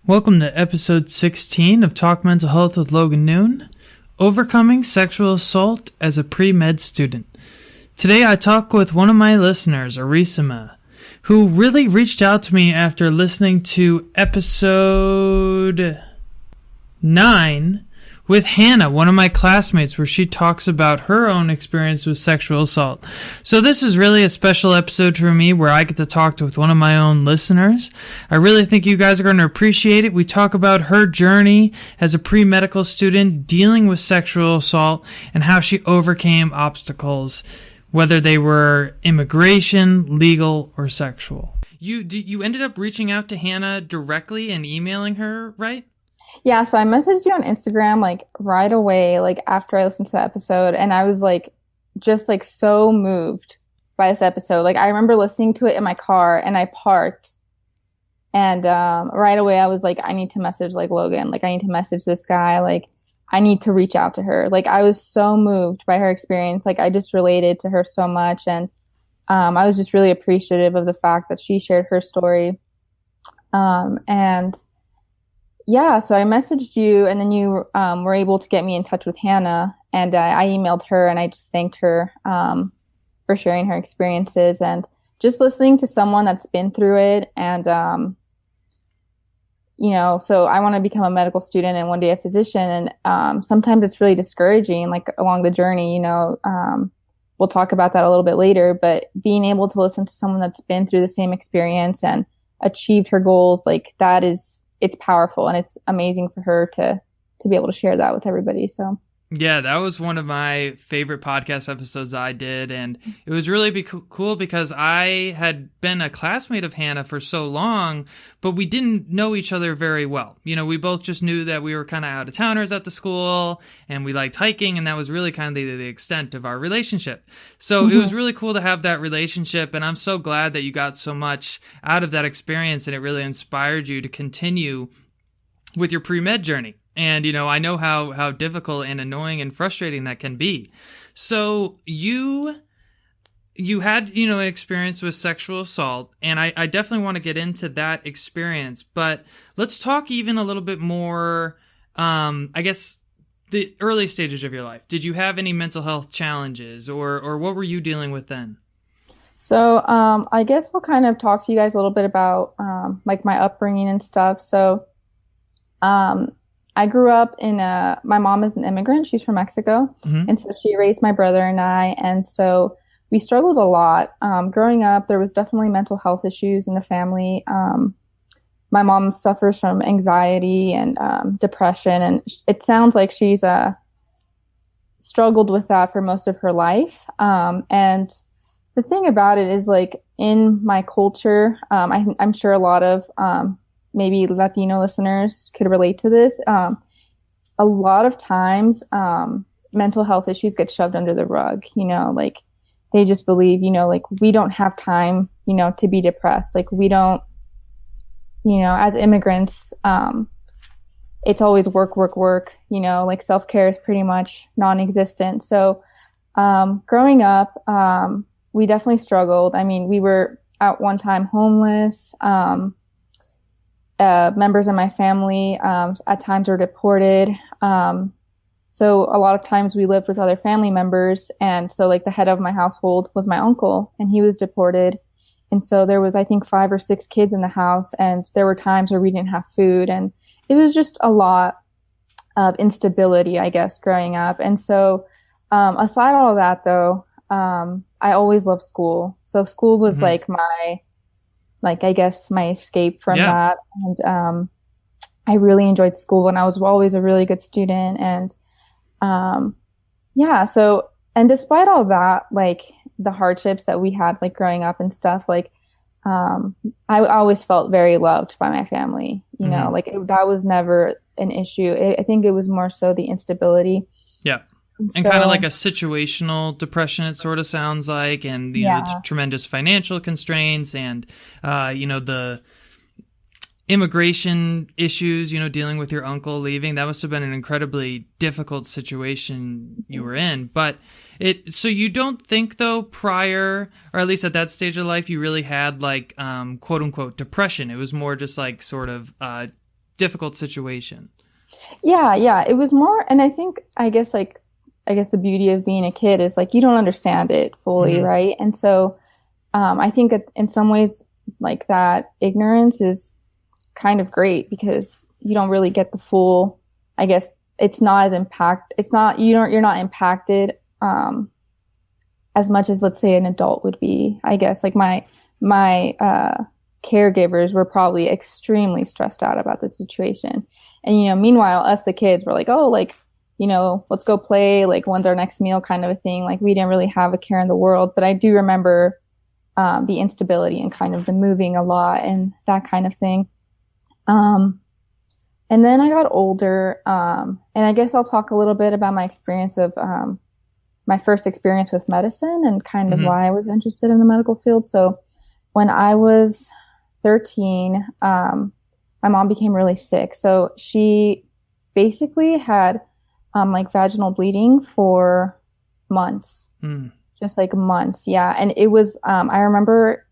Welcome to episode 16 of Talk Mental Health with Logan Noon, Overcoming Sexual Assault as a Pre-Med Student. Today I talk with one of my listeners, Irasema, who really reached out to me after listening to episode 9 with Hannah, one of my classmates, where she talks about her own experience with sexual assault. So this is really a special episode for me where I get to talk with one of my own listeners. I really think you guys are going to appreciate it. We talk about her journey as a pre-medical student dealing with sexual assault and how she overcame obstacles, whether they were immigration, legal, or sexual. You ended up reaching out to Hannah directly and emailing her, right? Yeah, so I messaged you on Instagram right away, after I listened to the episode, and I was just so moved by this episode. I remember listening to it in my car and I parked, and right away I was I need to message Logan, I need to message this guy, I need to reach out to her. I was so moved by her experience. I just related to her so much, and I was just really appreciative of the fact that she shared her story. And yeah, so I messaged you, and then you were able to get me in touch with Hannah, and I emailed her, and I just thanked her for sharing her experiences and just listening to someone that's been through it. And, so I want to become a medical student and one day a physician. And sometimes it's really discouraging, along the journey, we'll talk about that a little bit later, but being able to listen to someone that's been through the same experience and achieved her goals, it's powerful, and it's amazing for her to be able to share that with everybody. So yeah, that was one of my favorite podcast episodes I did, and it was really cool because I had been a classmate of Hannah for so long, but we didn't know each other very well. We both just knew that we were kind of out-of-towners at the school, and we liked hiking, and that was really kind of the extent of our relationship. So It was really cool to have that relationship, and I'm so glad that you got so much out of that experience, and it really inspired you to continue with your pre-med journey. And, I know how difficult and annoying and frustrating that can be. So you had, an experience with sexual assault, and I definitely want to get into that experience. But let's talk even a little bit more, I guess, the early stages of your life. Did you have any mental health challenges, or what were you dealing with then? So I guess I'll kind of talk to you guys a little bit about my upbringing and stuff. So I grew up my mom is an immigrant. She's from Mexico. Mm-hmm. And so she raised my brother and I. And so we struggled a lot. Growing up, there was definitely mental health issues in the family. My mom suffers from anxiety and depression. And it sounds like she's struggled with that for most of her life. And the thing about it is in my culture, I'm sure a lot of maybe Latino listeners could relate to this. A lot of times, mental health issues get shoved under the rug, they just believe, we don't have time, to be depressed. We don't, as immigrants, it's always work, work, work, self-care is pretty much non-existent. So, growing up, we definitely struggled. I mean, we were at one time homeless. Members of my family at times were deported. So a lot of times we lived with other family members. And so the head of my household was my uncle, and he was deported. And so there was, I think, 5 or 6 kids in the house. And there were times where we didn't have food. And it was just a lot of instability, I guess, growing up. And so aside all of that, though, I always loved school. So school was my I guess my escape from that. And I really enjoyed school, and I was always a really good student. And so, and despite all that, the hardships that we had growing up and stuff, I always felt very loved by my family, that was never an issue. I think it was more so the instability. Yeah. And kind of like a situational depression, it sort of sounds like, and the tremendous financial constraints and, the immigration issues, dealing with your uncle leaving. That must have been an incredibly difficult situation you were in. But so you don't think, though, prior, or at least at that stage of life, you really had quote unquote depression. It was more just sort of difficult situation. Yeah. It was more, and I guess the beauty of being a kid is like you don't understand it fully, Mm-hmm. right? And so I think that in some ways, like that ignorance is kind of great because you don't really get the full, I guess it's not as it's not, you're not impacted, as much as let's say an adult would be. I guess like my caregivers were probably extremely stressed out about the situation. And, meanwhile, us, the kids, were like, oh, like, let's go play, like, when's our next meal kind of a thing. Like, we didn't really have a care in the world. But I do remember the instability and kind of the moving a lot and that kind of thing. And then I got older, and I guess I'll talk a little bit about my experience of my first experience with medicine and kind of why I was interested in the medical field. So when I was 13, my mom became really sick. So she basically had like vaginal bleeding for months, just like months. Yeah. And it was, I remember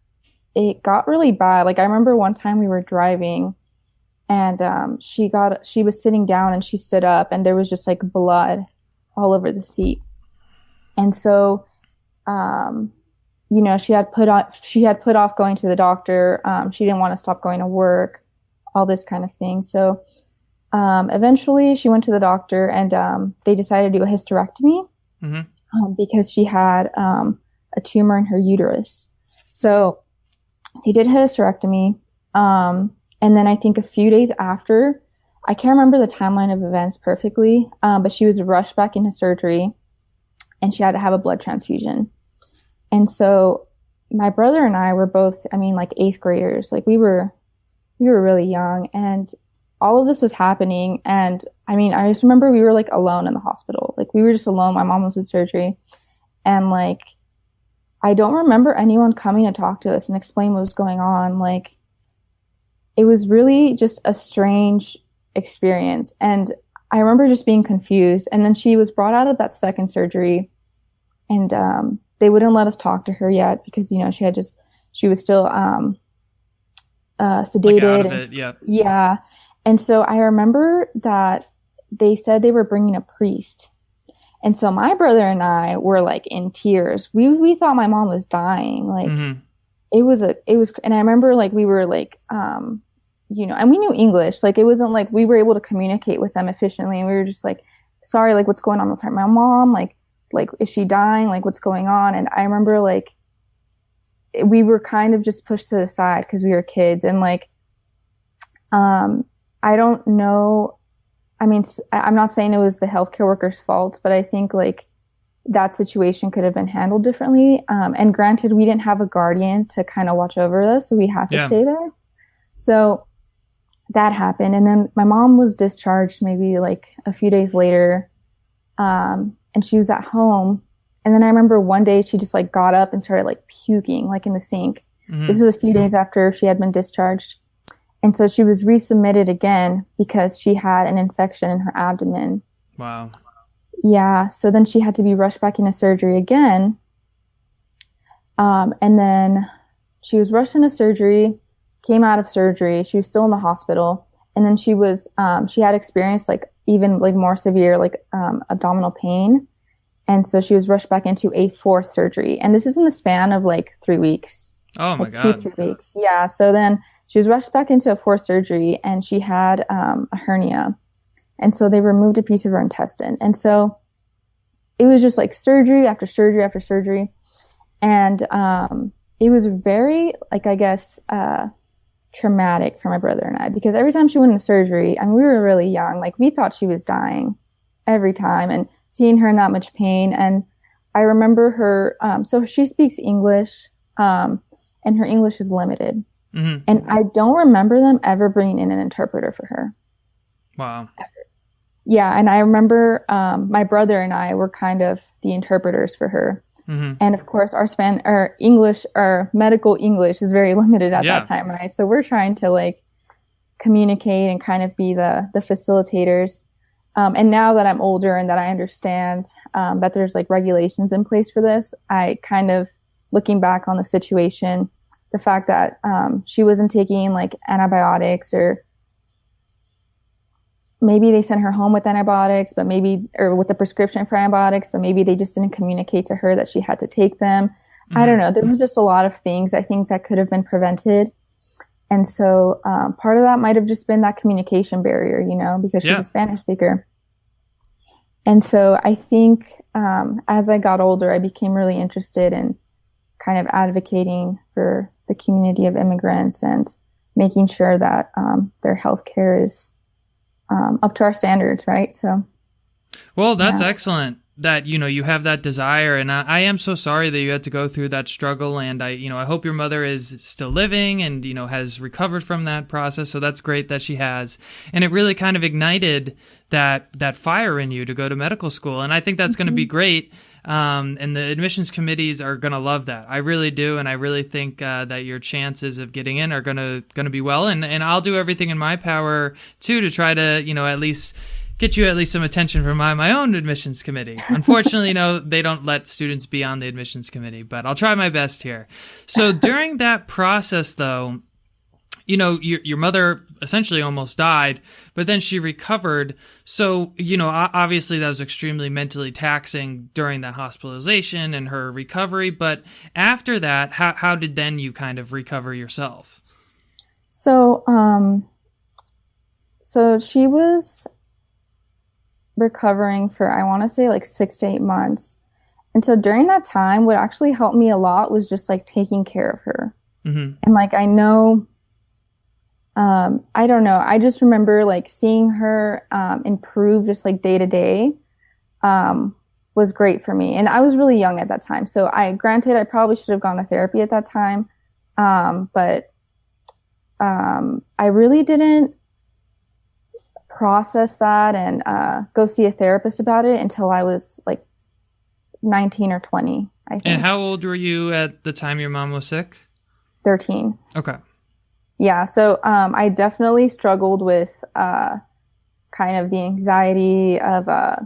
it got really bad. Like I remember one time we were driving and she was sitting down and she stood up and there was just like blood all over the seat. And so, she had put off going to the doctor. She didn't want to stop going to work, all this kind of thing. So, eventually she went to the doctor and, they decided to do a hysterectomy, because she had, a tumor in her uterus. So they did a hysterectomy. And then I think a few days after, I can't remember the timeline of events perfectly, but she was rushed back into surgery and she had to have a blood transfusion. And so my brother and I were both, like 8th graders. Like we were really young and all of this was happening. And I just remember we were like alone in the hospital. Like we were just alone. My mom was in surgery. And like, I don't remember anyone coming to talk to us and explain what was going on. Like, it was really just a strange experience. And I remember just being confused. And then she was brought out of that second surgery and they wouldn't let us talk to her yet because, she was still sedated. Like out of it, yeah. Yeah. And so I remember that they said they were bringing a priest. And so my brother and I were like in tears. We thought my mom was dying. Like it was, and I remember like we were like, and we knew English. Like it wasn't like we were able to communicate with them efficiently. And we were just like, sorry, like what's going on with her? My mom, like, is she dying? Like what's going on? And I remember like, we were kind of just pushed to the side because we were kids. And like, I don't know. I'm not saying it was the healthcare worker's fault, but I think like that situation could have been handled differently. And granted, we didn't have a guardian to kind of watch over us, so we had to stay there. So that happened. And then my mom was discharged maybe like a few days later. And she was at home. And then I remember one day she just like got up and started like puking like in the sink. This was a few days after she had been discharged. And so she was resubmitted again because she had an infection in her abdomen. Wow. Yeah. So then she had to be rushed back into surgery again. And then she was rushed into surgery, came out of surgery. She was still in the hospital. And then she had experienced like even like more severe, like abdominal pain. And so she was rushed back into a 4th surgery. And this is in the span of like 3 weeks. Oh my like God. 2-3 weeks. Yeah. So then she was rushed back into a 4th surgery and she had a hernia. And so they removed a piece of her intestine. And so it was just like surgery after surgery after surgery. And it was very, like, I guess, traumatic for my brother and I, because every time she went into surgery, we were really young. Like, we thought she was dying every time and seeing her in that much pain. And I remember her, so she speaks English, and her English is limited. And I don't remember them ever bringing in an interpreter for her. Wow. Ever. Yeah. And I remember my brother and I were kind of the interpreters for her. And of course, our medical English is very limited at that time, right? So we're trying to like communicate and kind of be the facilitators. And now that I'm older and that I understand that there's like regulations in place for this, I kind of, looking back on the situation, the fact that she wasn't taking like antibiotics or maybe they sent her home with antibiotics, but maybe, or with the prescription for antibiotics, but maybe they just didn't communicate to her that she had to take them. I don't know. There was just a lot of things I think that could have been prevented. And so part of that might have just been that communication barrier, you know, because she's a Spanish speaker. And so I think as I got older, I became really interested in kind of advocating for the community of immigrants and making sure that their healthcare is up to our standards, right? So, well, that's excellent that, you know, you have that desire. And I am so sorry that you had to go through that struggle. And I hope your mother is still living and, you know, has recovered from that process. So that's great that she has. And it really kind of ignited that fire in you to go to medical school. And I think that's going to be great. And the admissions committees are going to love that. I really do. And I really think that your chances of getting in are going to be well. And I'll do everything in my power too, to try to, you know, at least get you at least some attention from my own admissions committee. Unfortunately, you know, they don't let students be on the admissions committee, but I'll try my best here. So during that process though, you know, your mother essentially almost died, but then she recovered. So, you know, obviously that was extremely mentally taxing during that hospitalization and her recovery. But after that, how did then you kind of recover yourself? So, so she was recovering for, I want to say, like 6 to 8 months. And so during that time, what actually helped me a lot was just like taking care of her. And like, I know, I don't know. I just remember like seeing her improve just like day to day was great for me. And I was really young at that time. So I probably should have gone to therapy at that time. But I really didn't process that and go see a therapist about it until I was like 19 or 20, I think. And how old were you at the time your mom was sick? 13. Okay. Yeah, so I definitely struggled with kind of the anxiety of, I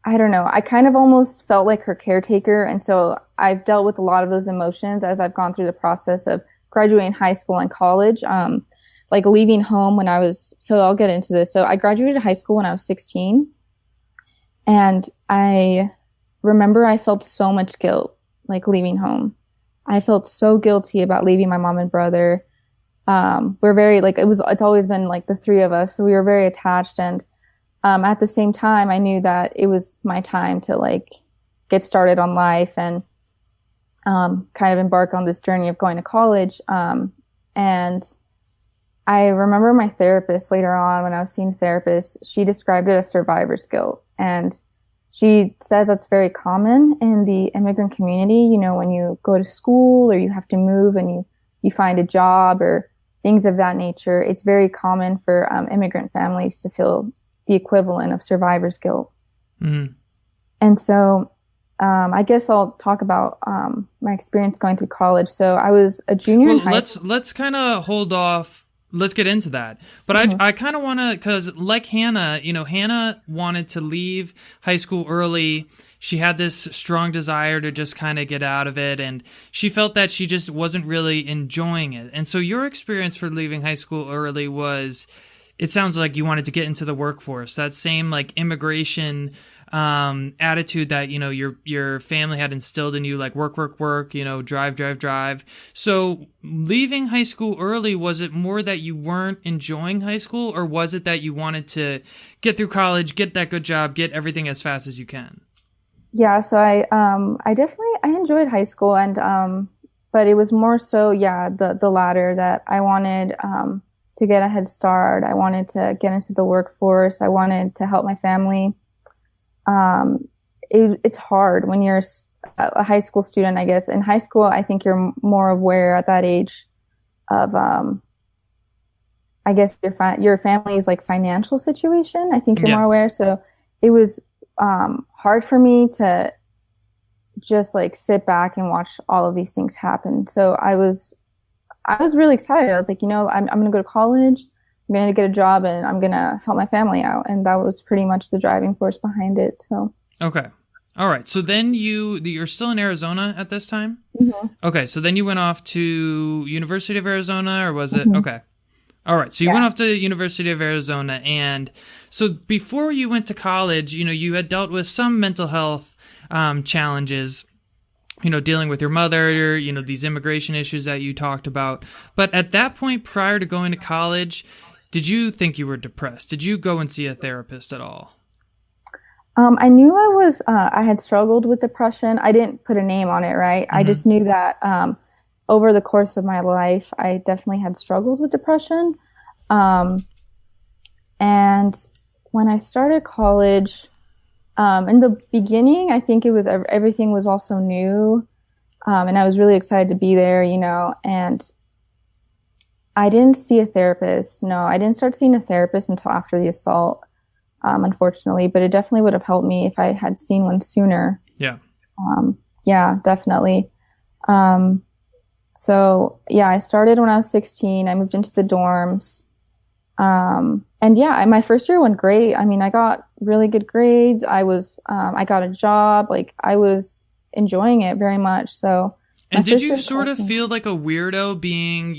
don't know, I kind of almost felt like her caretaker. And so I've dealt with a lot of those emotions as I've gone through the process of graduating high school and college. Like leaving home when so I'll get into this. So I graduated high school when I was 16. And I remember I felt so much guilt, like leaving home. I felt so guilty about leaving my mom and brother. We're very, like, it's always been like the three of us. So we were very attached. And at the same time, I knew that it was my time to like get started on life and kind of embark on this journey of going to college. And I remember my therapist later on, when I was seeing a therapist, she described it as survivor's guilt. And she says that's very common in the immigrant community. You know, when you go to school or you have to move and you find a job or things of that nature, it's very common for immigrant families to feel the equivalent of survivor's guilt. And so I guess I'll talk about my experience going through college. So I was a junior in high school. Let's kind of hold off. Let's get into that. But I kind of want to, because like Hannah, you know, Hannah wanted to leave high school early. She had this strong desire to just kind of get out of it. And she felt that she just wasn't really enjoying it. And so your experience for leaving high school early was, it sounds like you wanted to get into the workforce. That same like immigration attitude that, you know, your family had instilled in you, like work, you know, drive. So leaving high school early, was it more that you weren't enjoying high school, or was it that you wanted to get through college, get that good job, get everything as fast as you can? Yeah, so I enjoyed high school, and but it was more so, the latter, that I wanted to get a head start. I wanted to get into the workforce. I wanted to help my family. It's hard when you're a high school student, I guess. In high school, I think you're more aware at that age of, I guess your family's like financial situation. I think you're more aware. So it was hard for me to just like sit back and watch all of these things happen. So I was really excited. I was like, you know, I'm going to go to college. I'm going to get a job and I'm going to help my family out. And that was pretty much the driving force behind it. So. Okay. All right. So then you're still in Arizona at this time? Mm-hmm. Okay. So then you went off to University of Arizona, or was it? Mm-hmm. Okay. All right. So you Yeah. went off to University of Arizona, and so before you went to college, you had dealt with some mental health challenges, dealing with your mother, these immigration issues that you talked about. But at that point, prior to going to college, did you think you were depressed? Did you go and see a therapist at all? I knew I had struggled with depression. I didn't put a name on it, right? I just knew that over the course of my life, I definitely had struggled with depression. And when I started college, in the beginning, I think everything was also new. And I was really excited to be there, and I didn't see a therapist. No, I didn't start seeing a therapist until after the assault. Unfortunately, but it definitely would have helped me if I had seen one sooner. Yeah. Yeah, definitely. So yeah, I started when I was 16. I moved into the dorms. And yeah, my first year went great. I mean, I got really good grades. I got a job. Like, I was enjoying it very much. So. And did you sort of feel like a weirdo being,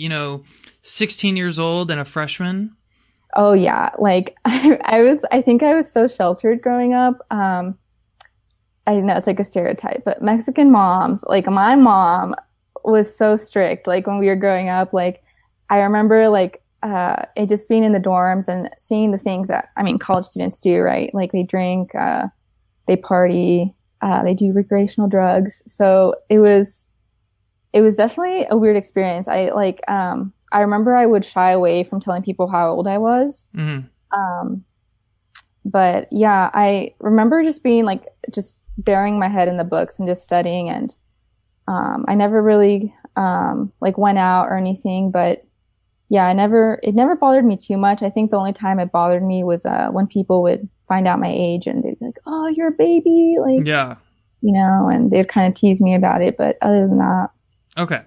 16 years old and a freshman? Oh yeah, like I think I was so sheltered growing up. I know it's like a stereotype, but Mexican moms, like my mom was so strict. Like when we were growing up, like I remember like it just being in the dorms and seeing the things that, I mean, college students do, right? Like they drink, they party, they do recreational drugs. So it was definitely a weird experience. I remember I would shy away from telling people how old I was. But yeah, I remember just being like, just burying my head in the books and just studying. And I never really like went out or anything. But yeah, it never bothered me too much. I think the only time it bothered me was when people would find out my age and they'd be like, "Oh, you're a baby," like, yeah, and they'd kind of tease me about it. But other than that, okay.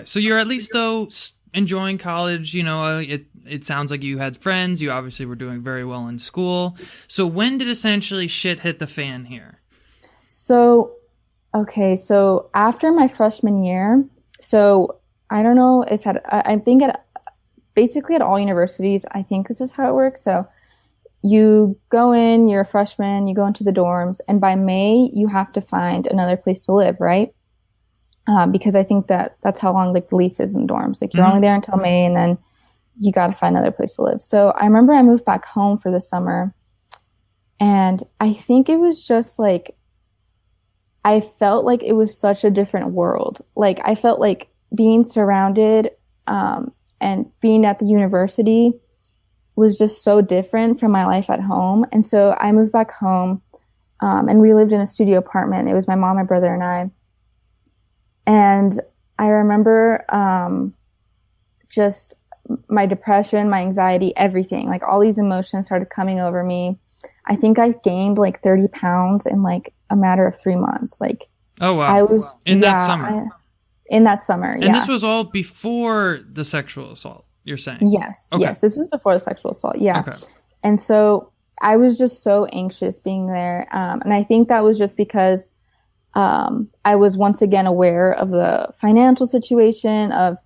So you're at least though enjoying college. It sounds like you had friends. You obviously were doing very well in school. So when did essentially shit hit the fan here? So after my freshman year, so I don't know if I think basically at all universities, I think this is how it works. So you go in, you're a freshman, you go into the dorms, and by May you have to find another place to live, right? Because I think that's how long like the lease is in the dorms. Like you're only there until May, and then you got to find another place to live. So I remember I moved back home for the summer, and I think it was just like, I felt like it was such a different world. Like I felt like being surrounded and being at the university was just so different from my life at home. And so I moved back home, and we lived in a studio apartment. It was my mom, my brother, and I. And I remember just my depression, my anxiety, everything, like all these emotions started coming over me. I think I gained like 30 pounds in like a matter of 3 months. Like, oh wow, that summer. In that summer, yeah. And this was all before the sexual assault, you're saying? Yes, okay. Yes, this was before the sexual assault, yeah. Okay. And so I was just so anxious being there. And I think that was just because I was once again aware of the financial situation, of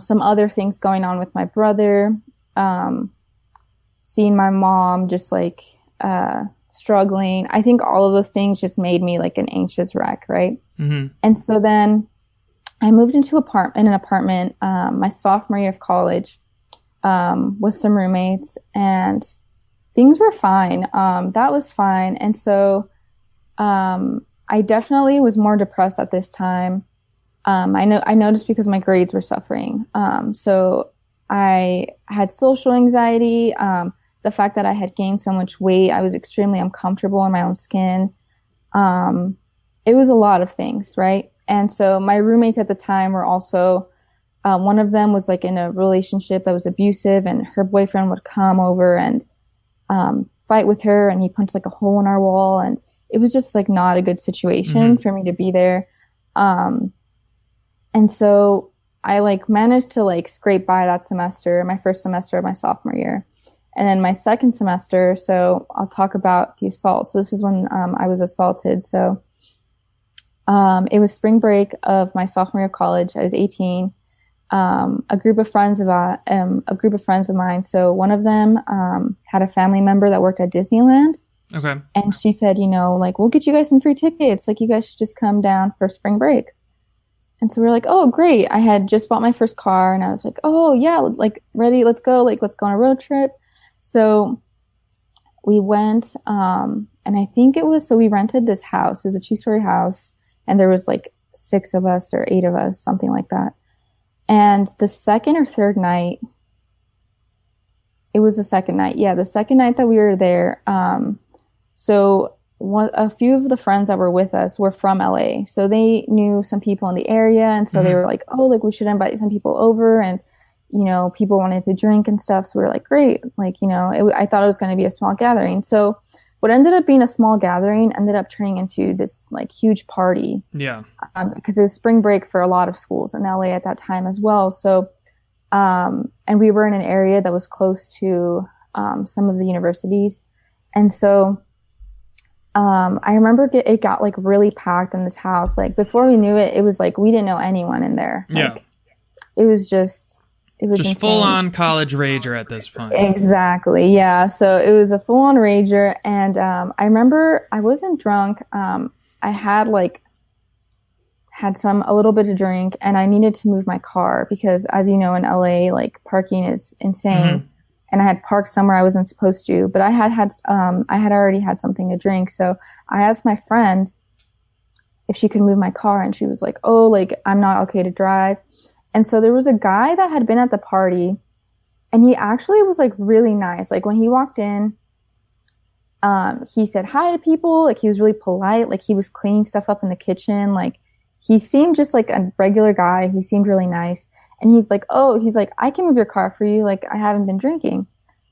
some other things going on with my brother, seeing my mom just like struggling. I think all of those things just made me like an anxious wreck, right? And so then I moved into an apartment my sophomore year of college with some roommates, and things were fine. That was fine. And so I definitely was more depressed at this time. I noticed because my grades were suffering. So I had social anxiety. The fact that I had gained so much weight, I was extremely uncomfortable in my own skin. It was a lot of things, right? And so my roommates at the time were also, one of them was like in a relationship that was abusive, and her boyfriend would come over and fight with her, and he punched like a hole in our wall, and it was just like not a good situation for me to be there. And so I like managed to like scrape by that semester, my first semester of my sophomore year. And then my second semester, so I'll talk about the assault. So this is when I was assaulted. So it was spring break of my sophomore year of college. I was 18. a group of friends of mine. So one of them had a family member that worked at Disneyland. Okay. And she said, like, we'll get you guys some free tickets. Like, you guys should just come down for spring break. And so we were like, oh, great. I had just bought my first car and I was like, oh, yeah, like, ready, let's go. Like, let's go on a road trip. So we went, and I think we rented this house. It was a 2-story house and there was like 6 of us or 8 of us, something like that. And the second or third night, it was the second night. Yeah, the second night that we were there, a few of the friends that were with us were from LA. So they knew some people in the area. And so they were like, oh, like we should invite some people over. And, people wanted to drink and stuff. So we were like, great. Like, I thought it was going to be a small gathering. So what ended up being a small gathering ended up turning into this like huge party. Yeah. Because it was spring break for a lot of schools in LA at that time as well. So, and we were in an area that was close to some of the universities. And so I remember it got like really packed in this house. Like before we knew it, it was like we didn't know anyone in there. Yeah. Like, it was insane. Full on college rager at this point. Exactly. Yeah. So it was a full on rager. And I remember I wasn't drunk. I had a little bit to drink and I needed to move my car because as you know, in LA, like parking is insane. And I had parked somewhere I wasn't supposed to, but I had already had something to drink. So I asked my friend if she could move my car and she was like, oh, like I'm not okay to drive. And so there was a guy that had been at the party and he actually was like really nice. Like when he walked in, he said hi to people. Like he was really polite. Like he was cleaning stuff up in the kitchen. Like he seemed just like a regular guy. He seemed really nice. And he's like, I can move your car for you. Like, I haven't been drinking.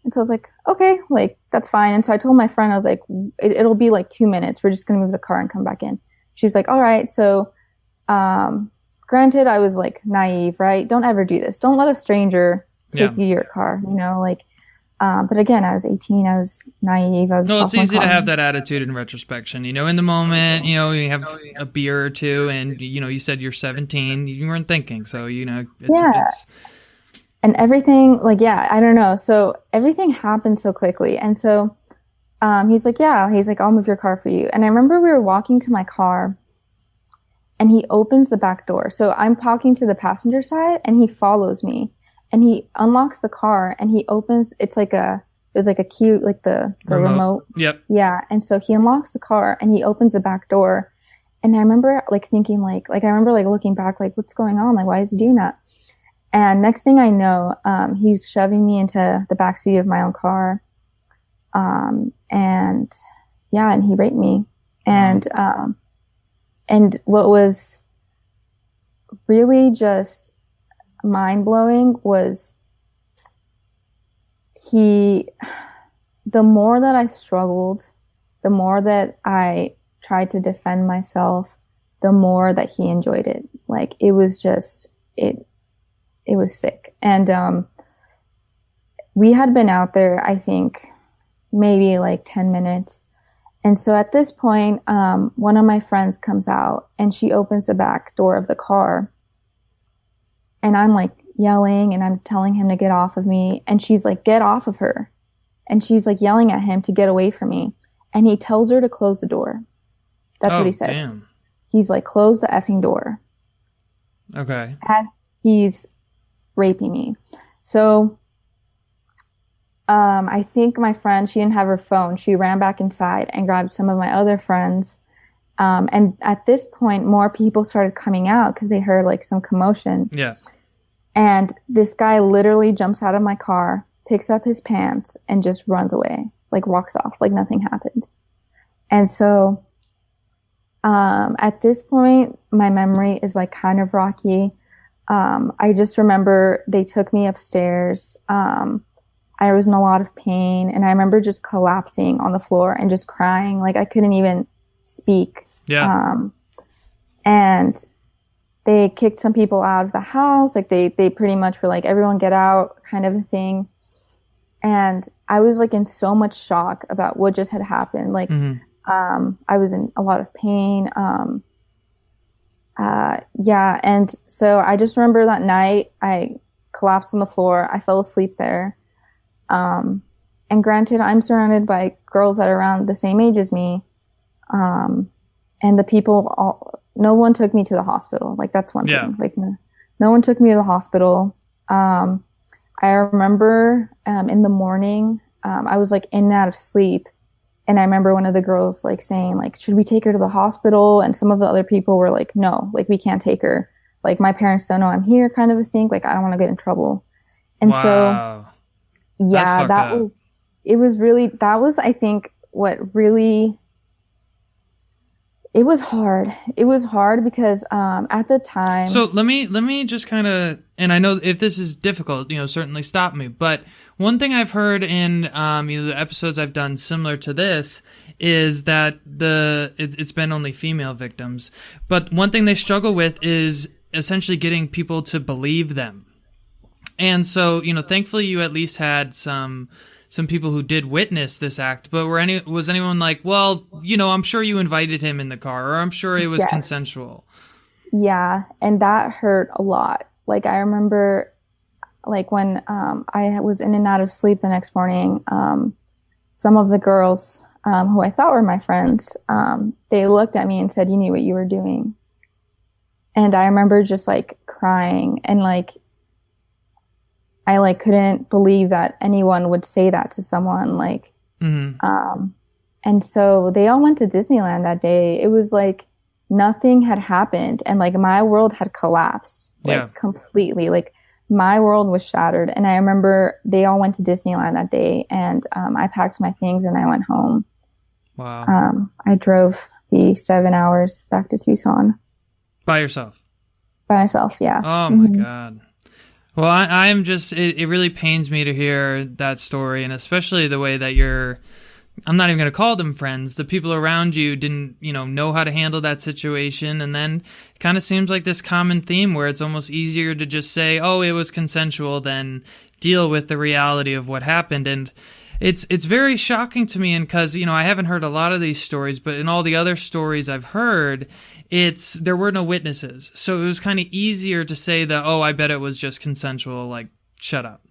And so I was like, okay, like, that's fine. And so I told my friend, I was like, it'll be like 2 minutes. We're just going to move the car and come back in. She's like, all right. So, granted, I was like naive, right? Don't ever do this. Don't let a stranger take you your car, like, but again, I was 18. I was naive. No, it's easy to have that attitude in retrospection. In the moment, you have a beer or two, and you said you're 17. You weren't thinking, so it's and everything, like, I don't know. So everything happened so quickly, and so he's like, I'll move your car for you. And I remember we were walking to my car, and he opens the back door. So I'm talking to the passenger side, and he follows me. And he unlocks the car and he opens, there's like a key, like the remote. Yep. Yeah. And so he unlocks the car and he opens the back door. And I remember like thinking I remember like looking back, like what's going on? Like, why is he doing that? And next thing I know, he's shoving me into the backseat of my own car. And he raped me. And what was really just mind-blowing was the more that I struggled, the more that I tried to defend myself, the more that he enjoyed it. Like it was just it was sick. And we had been out there, I think maybe like 10 minutes. And so at this point, one of my friends comes out and she opens the back door of the car. And I'm like yelling and I'm telling him to get off of me. And she's like, get off of her. And she's like yelling at him to get away from me. And he tells her to close the door. That's what he says. Damn. He's like, close the effing door. Okay. As he's raping me. So I think my friend, she didn't have her phone. She ran back inside and grabbed some of my other friends. And at this point, more people started coming out because they heard like some commotion. Yeah. And this guy literally jumps out of my car, picks up his pants, and just runs away, like walks off, like nothing happened. And so at this point, my memory is like kind of rocky. I just remember they took me upstairs. I was in a lot of pain, and I remember just collapsing on the floor and just crying. Like I couldn't even speak. Yeah. And they kicked some people out of the house. Like they pretty much were like, everyone get out kind of a thing. And I was like in so much shock about what just had happened. Like, I was in a lot of pain. Yeah, and so I just remember that night I collapsed on the floor. I fell asleep there. Um, and granted, I'm surrounded by girls that are around the same age as me. Um, and the people all, no one took me to the hospital. Like that's one Yeah. thing. Like no one took me to the hospital. Um, I remember in the morning, I was like in and out of sleep. And I remember one of the girls like saying like, should we take her to the hospital? And some of the other people were like, no, like we can't take her. Like my parents don't know I'm here kind of a thing. Like I don't want to get in trouble. And so, Wow. That's yeah, fucked up. it was really, that was, I think, what really, it was hard. It was hard because at the So time, let me just kind of, and I know if this is difficult, certainly stop me. But one thing I've heard in the episodes I've done similar to this is that it's been only female victims, but one thing they struggle with is essentially getting people to believe them. And so, thankfully you at least had some people who did witness this act, but was anyone like, well, I'm sure you invited him in the car, or I'm sure it was yes, consensual. yeah, and that hurt a lot. Like I remember, like when I was in and out of sleep the next morning, some of the girls who I thought were my friends, they looked at me and said, "You knew what you were doing." And I remember just like crying and like I like couldn't believe that anyone would say that to someone like Hmm. um and so they all went to Disneyland that day. It was like nothing had happened and like my world had collapsed Yeah. like completely. Like my world was shattered and I remember they all went to Disneyland that day and I packed my things and I went home. Wow. I drove the 7 hours back to Tucson By yourself. by myself. Yeah. Oh my Hmm. God. Well, I'm just, it really pains me to hear that story, and especially the way that I'm not even going to call them friends. The people around you didn't, know how to handle that situation. And then it kind of seems like this common theme where it's almost easier to just say, oh, it was consensual than deal with the reality of what happened. And it's very shocking to me. And because, I haven't heard a lot of these stories, but in all the other stories I've heard, there were no witnesses. So it was kind of easier to say that, oh, I bet it was just consensual, like, shut up.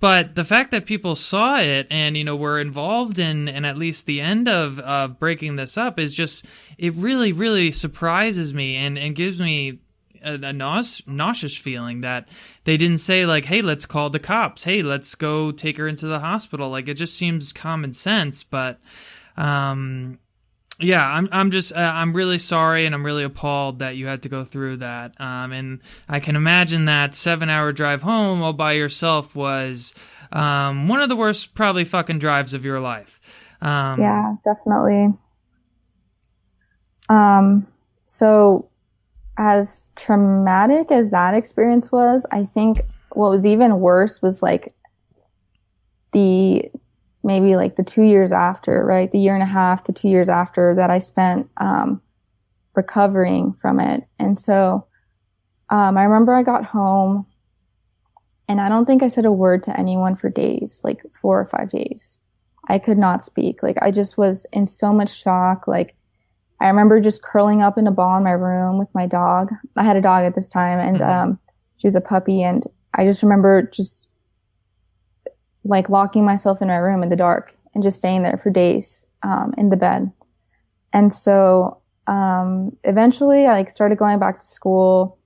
But the fact that people saw it and, were involved in at least the end of breaking this up is just, it really, really surprises me and gives me a nauseous feeling that they didn't say like, hey, let's call the cops. Hey, let's go take her into the hospital. Like, it just seems common sense. But, yeah, I'm really sorry and I'm really appalled that you had to go through that. And I can imagine that 7 hour drive home all by yourself was one of the worst probably fucking drives of your life. Yeah, definitely. So as traumatic as that experience was, I think what was even worse was like the maybe like the 2 years after, right? The year and a half to 2 years after that I spent recovering from it. And so I remember I got home and I don't think I said a word to anyone for days, like 4 or 5 days. I could not speak. Like I just was in so much shock. Like I remember just curling up in a ball in my room with my dog. I had a dog at this time and Mm-hmm. she was a puppy and I just remember just like locking myself in my room in the dark and just staying there for days in the bed. And so eventually I like started going back to school.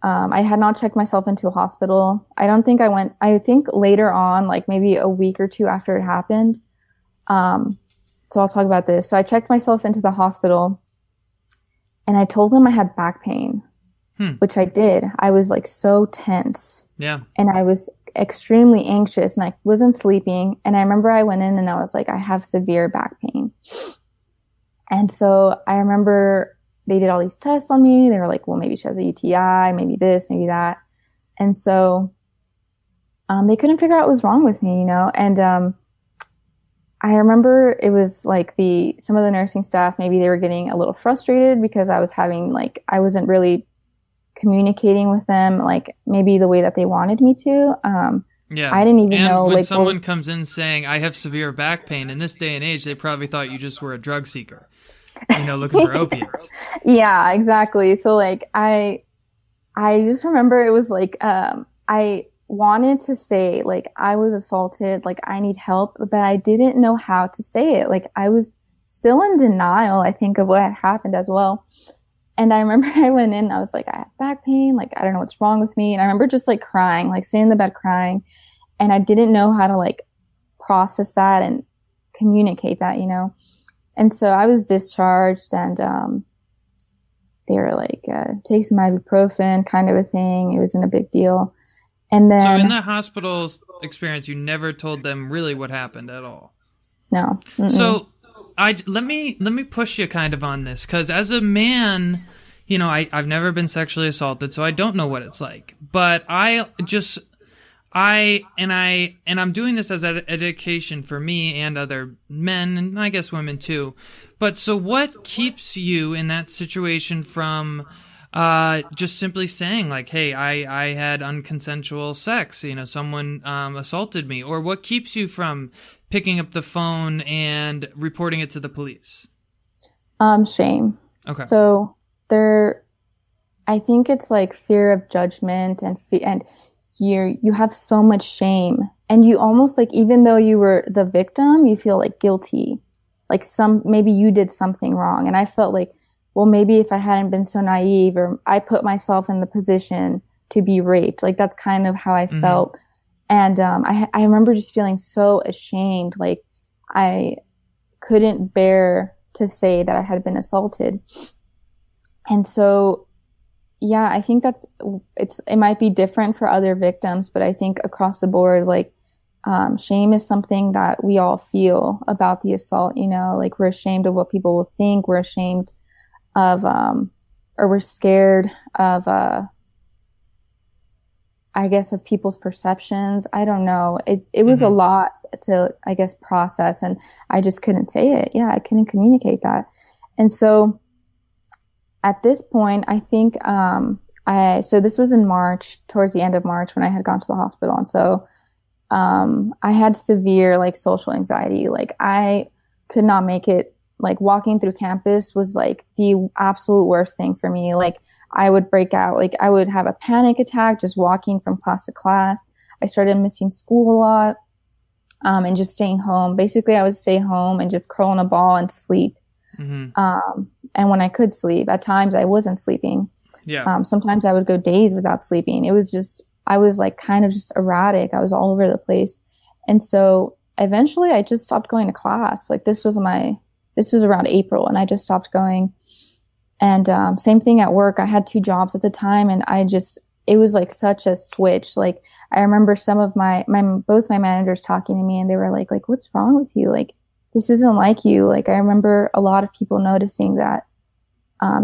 I had not checked myself into a hospital. I don't think I went, I think later on, like maybe a week or two after it happened. So I'll talk about this. So I checked myself into the hospital and I told them I had back pain, which I did. I was like so tense. Yeah. And I was extremely anxious and I wasn't sleeping. And I remember I went in and I was like, I have severe back pain. And so I remember they did all these tests on me. They were like, well, maybe she has a UTI, maybe this, maybe that. And so they couldn't figure out what was wrong with me, And I remember it was like some of the nursing staff, maybe they were getting a little frustrated because I was I wasn't really communicating with them, like maybe the way that they wanted me to. Yeah. I didn't even And know when like someone comes in saying, I have severe back pain, in this day and age, they probably thought you just were a drug seeker. looking for opiates. Yeah, exactly. So like I just remember it was like I wanted to say like I was assaulted, like I need help, but I didn't know how to say it. Like I was still in denial, I think, of what had happened as well. And I remember I went in, I was like, I have back pain, like I don't know what's wrong with me. And I remember just like crying, like sitting in the bed crying. And I didn't know how to like process that and communicate that, you know. And so I was discharged, and they were like, take some ibuprofen kind of a thing. It wasn't a big deal. And then, so in that hospital experience, you never told them really what happened at all. No. Mm-mm. So let me push you kind of on this, because as a man, I've never been sexually assaulted, so I don't know what it's like. But I'm doing this as an education for me and other men, and I guess women too. But so what keeps you in that situation from just simply saying like, hey, I had unconsensual sex, someone assaulted me? Or what keeps you from picking up the phone and reporting it to the police? Shame. Okay. So I think it's like fear of judgment, and you have so much shame, and you almost like, even though you were the victim, you feel like guilty, like maybe you did something wrong. And I felt like, well, maybe if I hadn't been so naive, or I put myself in the position to be raped, like that's kind of how I felt. And I remember just feeling so ashamed, like I couldn't bear to say that I had been assaulted. And so, yeah, I think it might be different for other victims, but I think across the board, like shame is something that we all feel about the assault, like we're ashamed of what people will think. We're ashamed of, or we're scared of, I guess, of people's perceptions. I don't know. It was a lot to, I guess, process, and I just couldn't say it. Yeah, I couldn't communicate that. And so at this point, I think, so this was in March, towards the end of March, when I had gone to the hospital. And so I had severe like social anxiety. Like I could not make it. Like walking through campus was like the absolute worst thing for me. Like I would break out, like I would have a panic attack just walking from class to class. I started missing school a lot, and just staying home. Basically, I would stay home and just curl in a ball and sleep. And when I could sleep, at times I wasn't sleeping. Yeah. Sometimes I would go days without sleeping. It was just, I was like kind of just erratic. I was all over the place. And so eventually I just stopped going to class. Like this was around April, and I just stopped going. And same thing at work. I had 2 jobs at the time, and it was like such a switch. Like I remember some of both my managers talking to me, and they were like, what's wrong with you? Like, this isn't like you. Like I remember a lot of people noticing that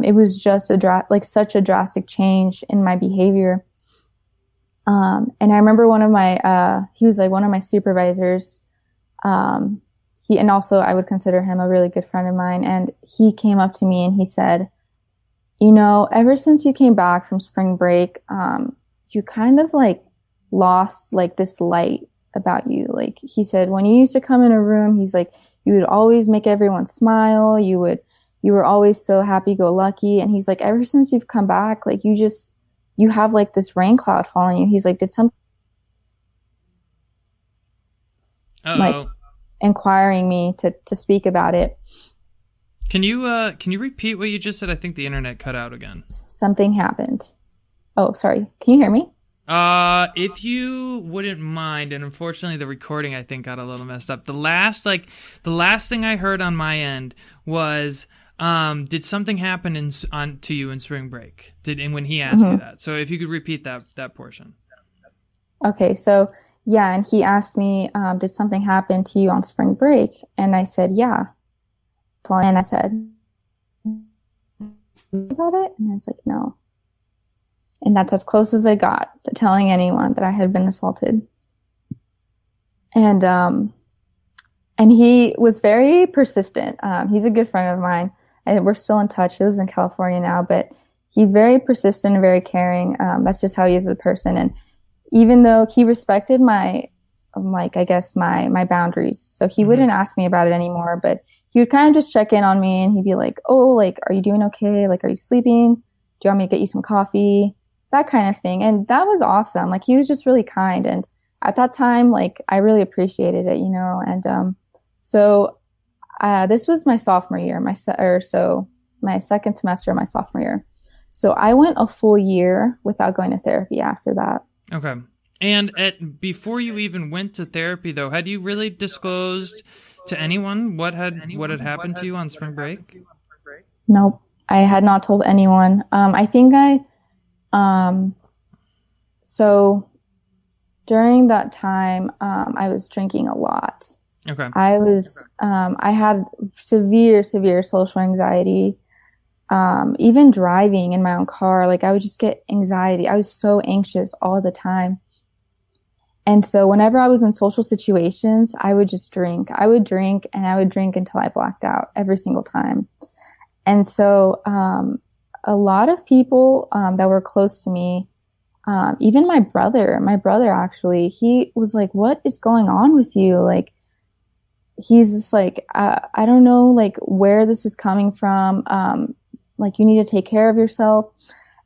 it was just such a drastic change in my behavior. And I remember he was like one of my supervisors. And also I would consider him a really good friend of mine. And he came up to me and he said, ever since you came back from spring break, you kind of like lost like this light about you. Like he said, when you used to come in a room, he's like, you would always make everyone smile. You were always so happy-go-lucky. And he's like, ever since you've come back, like you have like this rain cloud following you. He's like, did something like inquiring me to speak about it. Can you repeat what you just said? I think the internet cut out again. Something happened. Oh, sorry. Can you hear me? If you wouldn't mind, and unfortunately the recording I think got a little messed up. The last thing I heard on my end was, did something happen to you in spring break? When he asked you that. So if you could repeat that portion. Okay, so yeah, and he asked me, did something happen to you on spring break? And I said, yeah. And I said, about it? And I was like, no. And that's as close as I got to telling anyone that I had been assaulted. And he was very persistent. He's a good friend of mine. And we're still in touch. He lives in California now, but he's very persistent and very caring. That's just how he is as a person. And even though he respected my boundaries, so he wouldn't ask me about it anymore, but he would kind of just check in on me, and he'd be like, oh, like, are you doing okay? Like, are you sleeping? Do you want me to get you some coffee? That kind of thing. And that was awesome. Like, he was just really kind. And at that time, like, I really appreciated it, and so this was my sophomore year, my second semester of my sophomore year. So I went a full year without going to therapy after that. Okay. And before you even went to therapy, though, had you really disclosed to anyone what had happened to you on spring break? Nope, I had not told anyone. I think so during that time, I was drinking a lot. Okay. I had severe social anxiety. Even driving in my own car, like, I would just get anxiety. I was so anxious all the time. And so whenever I was in social situations, I would just drink. I would drink until I blacked out every single time. And so a lot of people that were close to me, even my brother actually, he was like, what is going on with you? Like, he's just like, I don't know, like, where this is coming from. Like, you need to take care of yourself.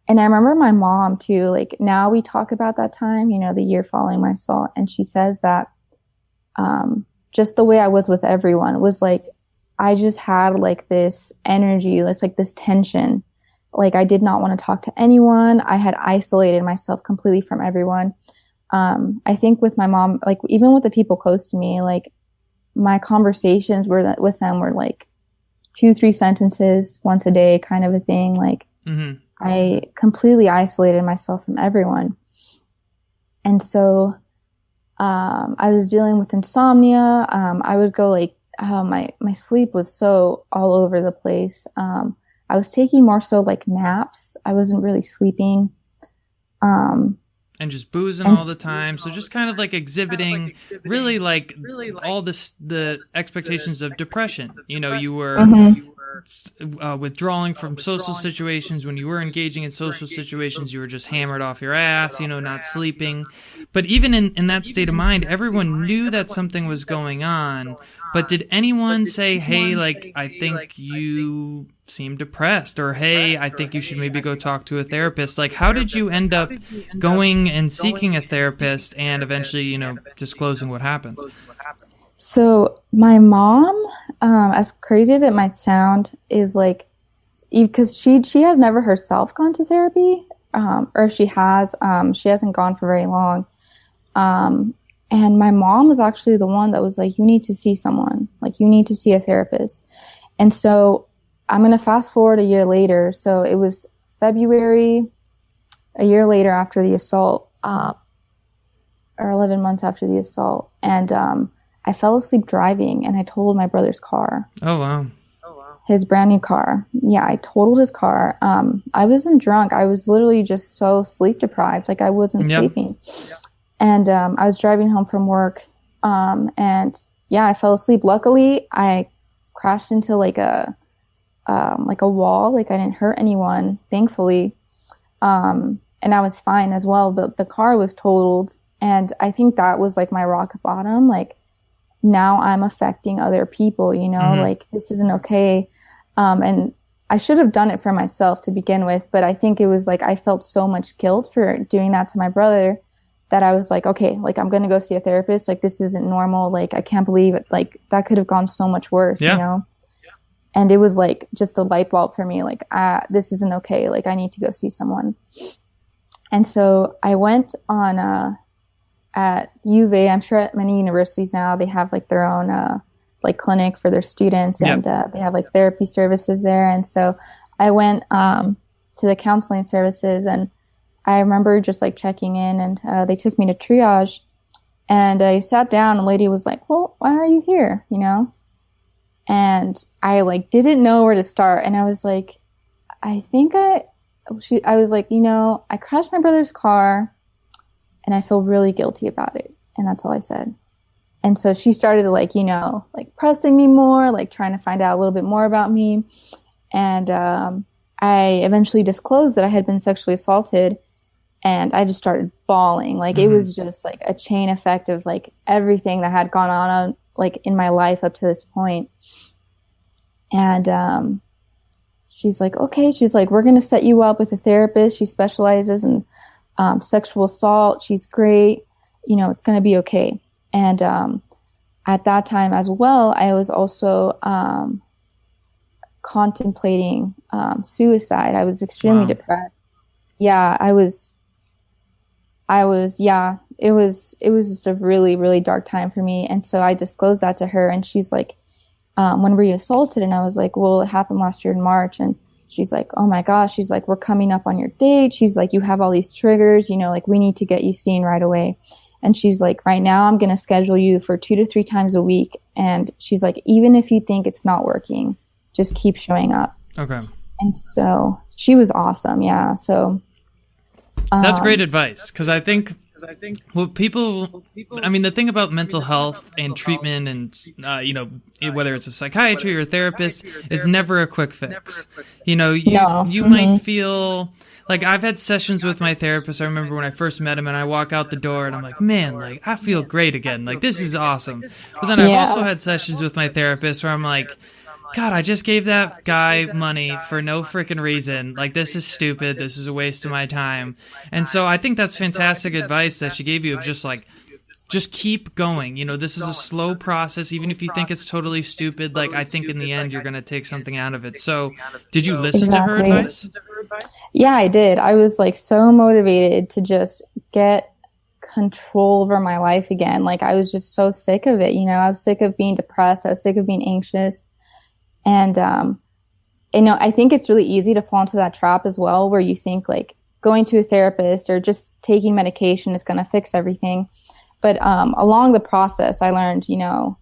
And I remember my mom too, like, now we talk about that time, the year following my assault. And she says that just the way I was with everyone was like, I just had like this energy, it's like this tension. Like, I did not want to talk to anyone. I had isolated myself completely from everyone. I think with my mom, like, even with the people close to me, like, my conversations with them were like 2-3 sentences once a day kind of a thing. Like, mm-hmm. I completely isolated myself from everyone. And so I was dealing with insomnia. I would go like, my sleep was so all over the place. I was taking more so like naps. I wasn't really sleeping. And just boozing all the time. So just kind of like exhibiting really like all the expectations of depression. You were withdrawing from social situations. When you were engaging in social situations, you were just hammered off your ass, not sleeping. But even in that state of mind, everyone knew that something was going on. But did anyone say, hey, like, I think you seem depressed, or hey, I think you should maybe go talk to a therapist? Like, how did you end up going and seeking a therapist and eventually, disclosing what happened? So my mom, as crazy as it might sound, is like, because she has never herself gone to therapy, or if she hasn't gone for very long. And my mom was actually the one that was like, you need to see someone, like, you need to see a therapist. And so I'm going to fast forward a year later. So it was February, a year later after the assault, or 11 months after the assault. And I fell asleep driving, and I totaled my brother's car. Oh, wow. His brand new car. Yeah, I totaled his car. I wasn't drunk. I was literally just so sleep deprived. Like, I wasn't sleeping. Yep. And I was driving home from work. And yeah, I fell asleep. Luckily, I crashed into like a wall. Like, I didn't hurt anyone, thankfully. And I was fine as well, but the car was totaled. And I think that was like my rock bottom. Like, now I'm affecting other people, mm-hmm. Like, this isn't okay. And I should have done it for myself to begin with, but I think it was like, I felt so much guilt for doing that to my brother that I was like, okay, like, I'm going to go see a therapist. Like, this isn't normal. Like, I can't believe it. Like, that could have gone so much worse, And it was like just a light bulb for me. Like, this isn't okay. Like, I need to go see someone. And so I went on, at U of A, I'm sure at many universities now, they have like their own, like, clinic for their students, and they have like therapy services there. And so I went, to the counseling services, and I remember just like checking in, and they took me to triage, and I sat down, and a lady was like, well, why are you here? And I like didn't know where to start. And I was like, I was like, I crashed my brother's car, and I feel really guilty about it. And that's all I said. And so she started to like, like pressing me more, like trying to find out a little bit more about me. And I eventually disclosed that I had been sexually assaulted, and I just started bawling. Like, mm-hmm. It was just like a chain effect of like everything that had gone on like in my life up to this point. And she's like, okay, she's like, we're going to set you up with a therapist. She specializes in sexual assault. She's great. You know, it's going to be okay. And at that time as well, I was also contemplating suicide. I was extremely depressed. Yeah, yeah, it was just a really, really dark time for me. And so I disclosed that to her, and she's like, when were you assaulted? And I was like, well, it happened last year in March. And she's like, oh my gosh. She's like, we're coming up on your date. She's like, you have all these triggers, you know, like we need to get you seen right away. And she's like, right now I'm going to schedule you for 2 to 3 times a week. And she's like, even if you think it's not working, just keep showing up. Okay. And so she was awesome. Yeah. So that's great advice. Cause I think well, I mean, the thing about mental health and treatment and, you know, whether it's a psychiatry or a therapist, is never a quick fix. You know, you might feel like I've had sessions with my therapist. I remember when I first met him and I walk out the door and I'm like, man, like I feel great again. Like this is awesome. But then I've also had sessions with my therapist where I'm like, God, I just gave that guy money for no freaking reason. Like, this is stupid. This is a waste of my time. And so I think that's fantastic advice that she gave you of just like, just keep going. You know, this is a slow process. Even if you think it's totally stupid, like, I think in the end you're going to take something out of it. So did you listen to her advice? Yeah, I did. I was like so motivated to just get control over my life again. Like, I was just so sick of it. You know, I was sick of being depressed. I was sick of being anxious. And, you know, I think it's really easy to fall into that trap as well, where you think like going to a therapist or just taking medication is going to fix everything. But along the process, I learned, you know,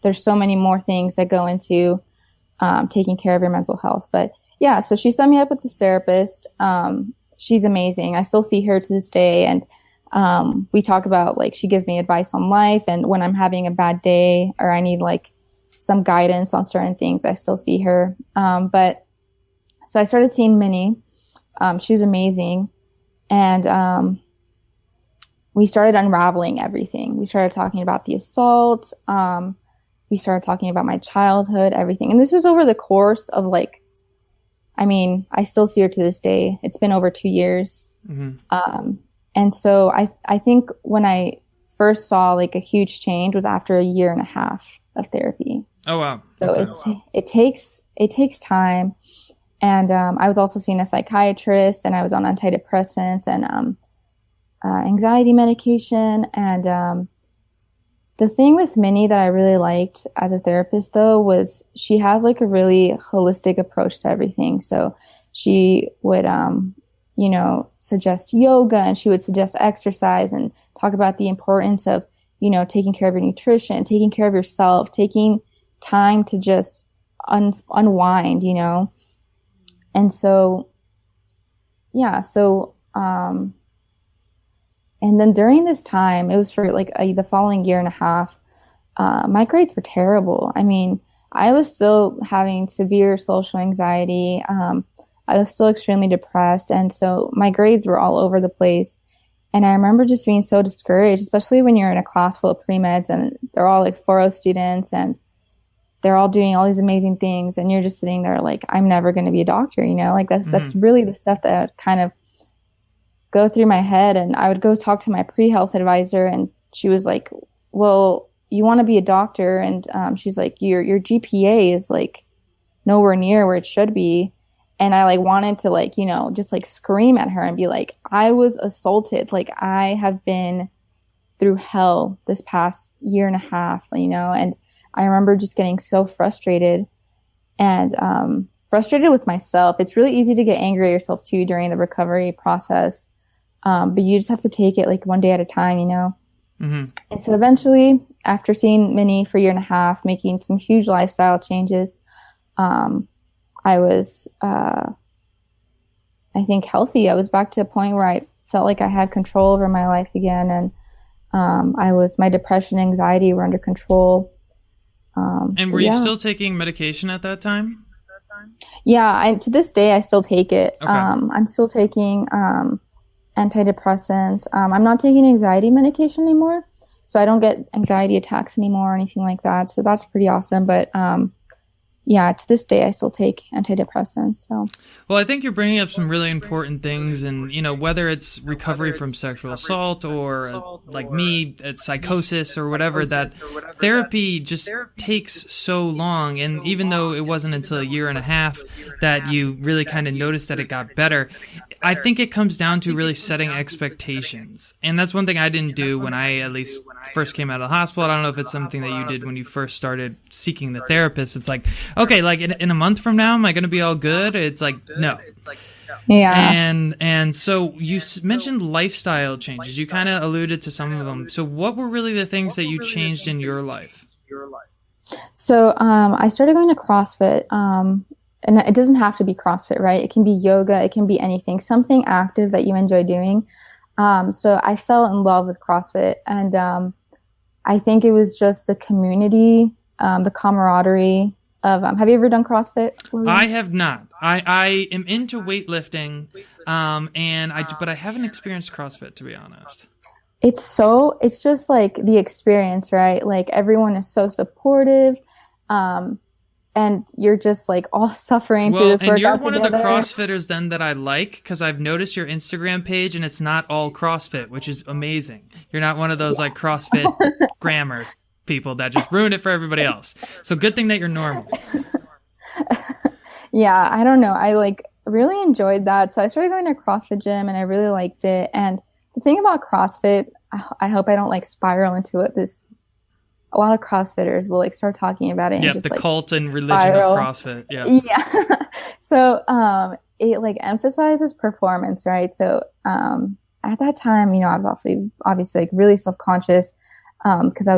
there's so many more things that go into taking care of your mental health. But yeah, so she set me up with this therapist. She's amazing. I still see her to this day. And we talk about, like, she gives me advice on life. And when I'm having a bad day or I need like some guidance on certain things, I still see her. But so I started seeing Minnie. She's amazing. And we started unraveling everything. We started talking about the assault. We started talking about my childhood, everything. And this was over the course of like, I mean, I still see her to this day. It's been over 2 years. Mm-hmm. And so I think when I first saw like a huge change was after 1.5 years of therapy. Oh, wow. So it takes time. And I was also seeing a psychiatrist, and I was on antidepressants and anxiety medication. And the thing with Minnie that I really liked as a therapist, though, was she has like a really holistic approach to everything. So she would, you know, suggest yoga, and she would suggest exercise and talk about the importance of, you know, taking care of your nutrition, taking care of yourself, taking time to just unwind, you know. And so, yeah, so, and then during this time, it was for like the following 1.5 years, my grades were terrible. I mean, I was still having severe social anxiety. I was still extremely depressed. And so my grades were all over the place. And I remember just being so discouraged, especially when you're in a class full of pre-meds and they're all like 4.0 students and they're all doing all these amazing things. And you're just sitting there like, I'm never going to be a doctor, you know, like that's really the stuff that kind of go through my head. And I would go talk to my pre-health advisor, and she was like, well, you want to be a doctor. And she's like, your GPA is like nowhere near where it should be. And I like wanted to like, you know, just like scream at her and be like, I was assaulted. Like, I have been through hell this past 1.5 years, you know. And I remember just getting so frustrated and frustrated with myself. It's really easy to get angry at yourself too during the recovery process. But you just have to take it like one day at a time, you know? Mm-hmm. And so eventually, after seeing Minnie for 1.5 years, making some huge lifestyle changes, I was, I think, healthy. I was back to a point where I felt like I had control over my life again. And my depression, anxiety were under control. And were you still taking medication at that time? Yeah, to this day, I still take it. Okay. I'm still taking antidepressants. I'm not taking anxiety medication anymore, so I don't get anxiety attacks anymore or anything like that. So that's pretty awesome. But yeah, to this day, I still take antidepressants. So, Well, I think you're bringing up some really important things, and whether it's recovery from sexual assault or like me, it's psychosis or whatever, that therapy just takes so long. And even though it wasn't until a year and a half that you really kind of noticed that it got better, I think it comes down to really setting expectations. And that's one thing I didn't do when I at least first came out of the hospital. I don't know if it's something that you did when you first started seeking the therapist. It's like, okay, like in a month from now, am I going to be all good? It's like, no. yeah. And so you mentioned lifestyle changes. You kind of alluded to some of them. So what were really the things that you changed in your life? So I started going to CrossFit. And it doesn't have to be CrossFit, right? It can be yoga. It can be anything, something active that you enjoy doing. So I fell in love with CrossFit. And I think it was just the community, the camaraderie of, have you ever done CrossFit, William? I have not. I am into weightlifting, but I haven't experienced CrossFit, to be honest. It's just like the experience, right? Like everyone is so supportive. And you're just like all suffering through this workout together. And you're one of the CrossFitters then that I like, because I've noticed your Instagram page and it's not all CrossFit, which is amazing. You're not one of those like CrossFit grammar people that just ruin it for everybody else. So good thing that you're normal. Yeah, I don't know. I like really enjoyed that. So I started going to a CrossFit gym and I really liked it. And the thing about CrossFit, I hope I don't like spiral into it. A lot of CrossFitters will like start talking about it. Yeah, and just, the like, cult and religion spiral. of CrossFit. Yeah. Yeah. So it like emphasizes performance, right? So at that time, I was obviously like really self-conscious because I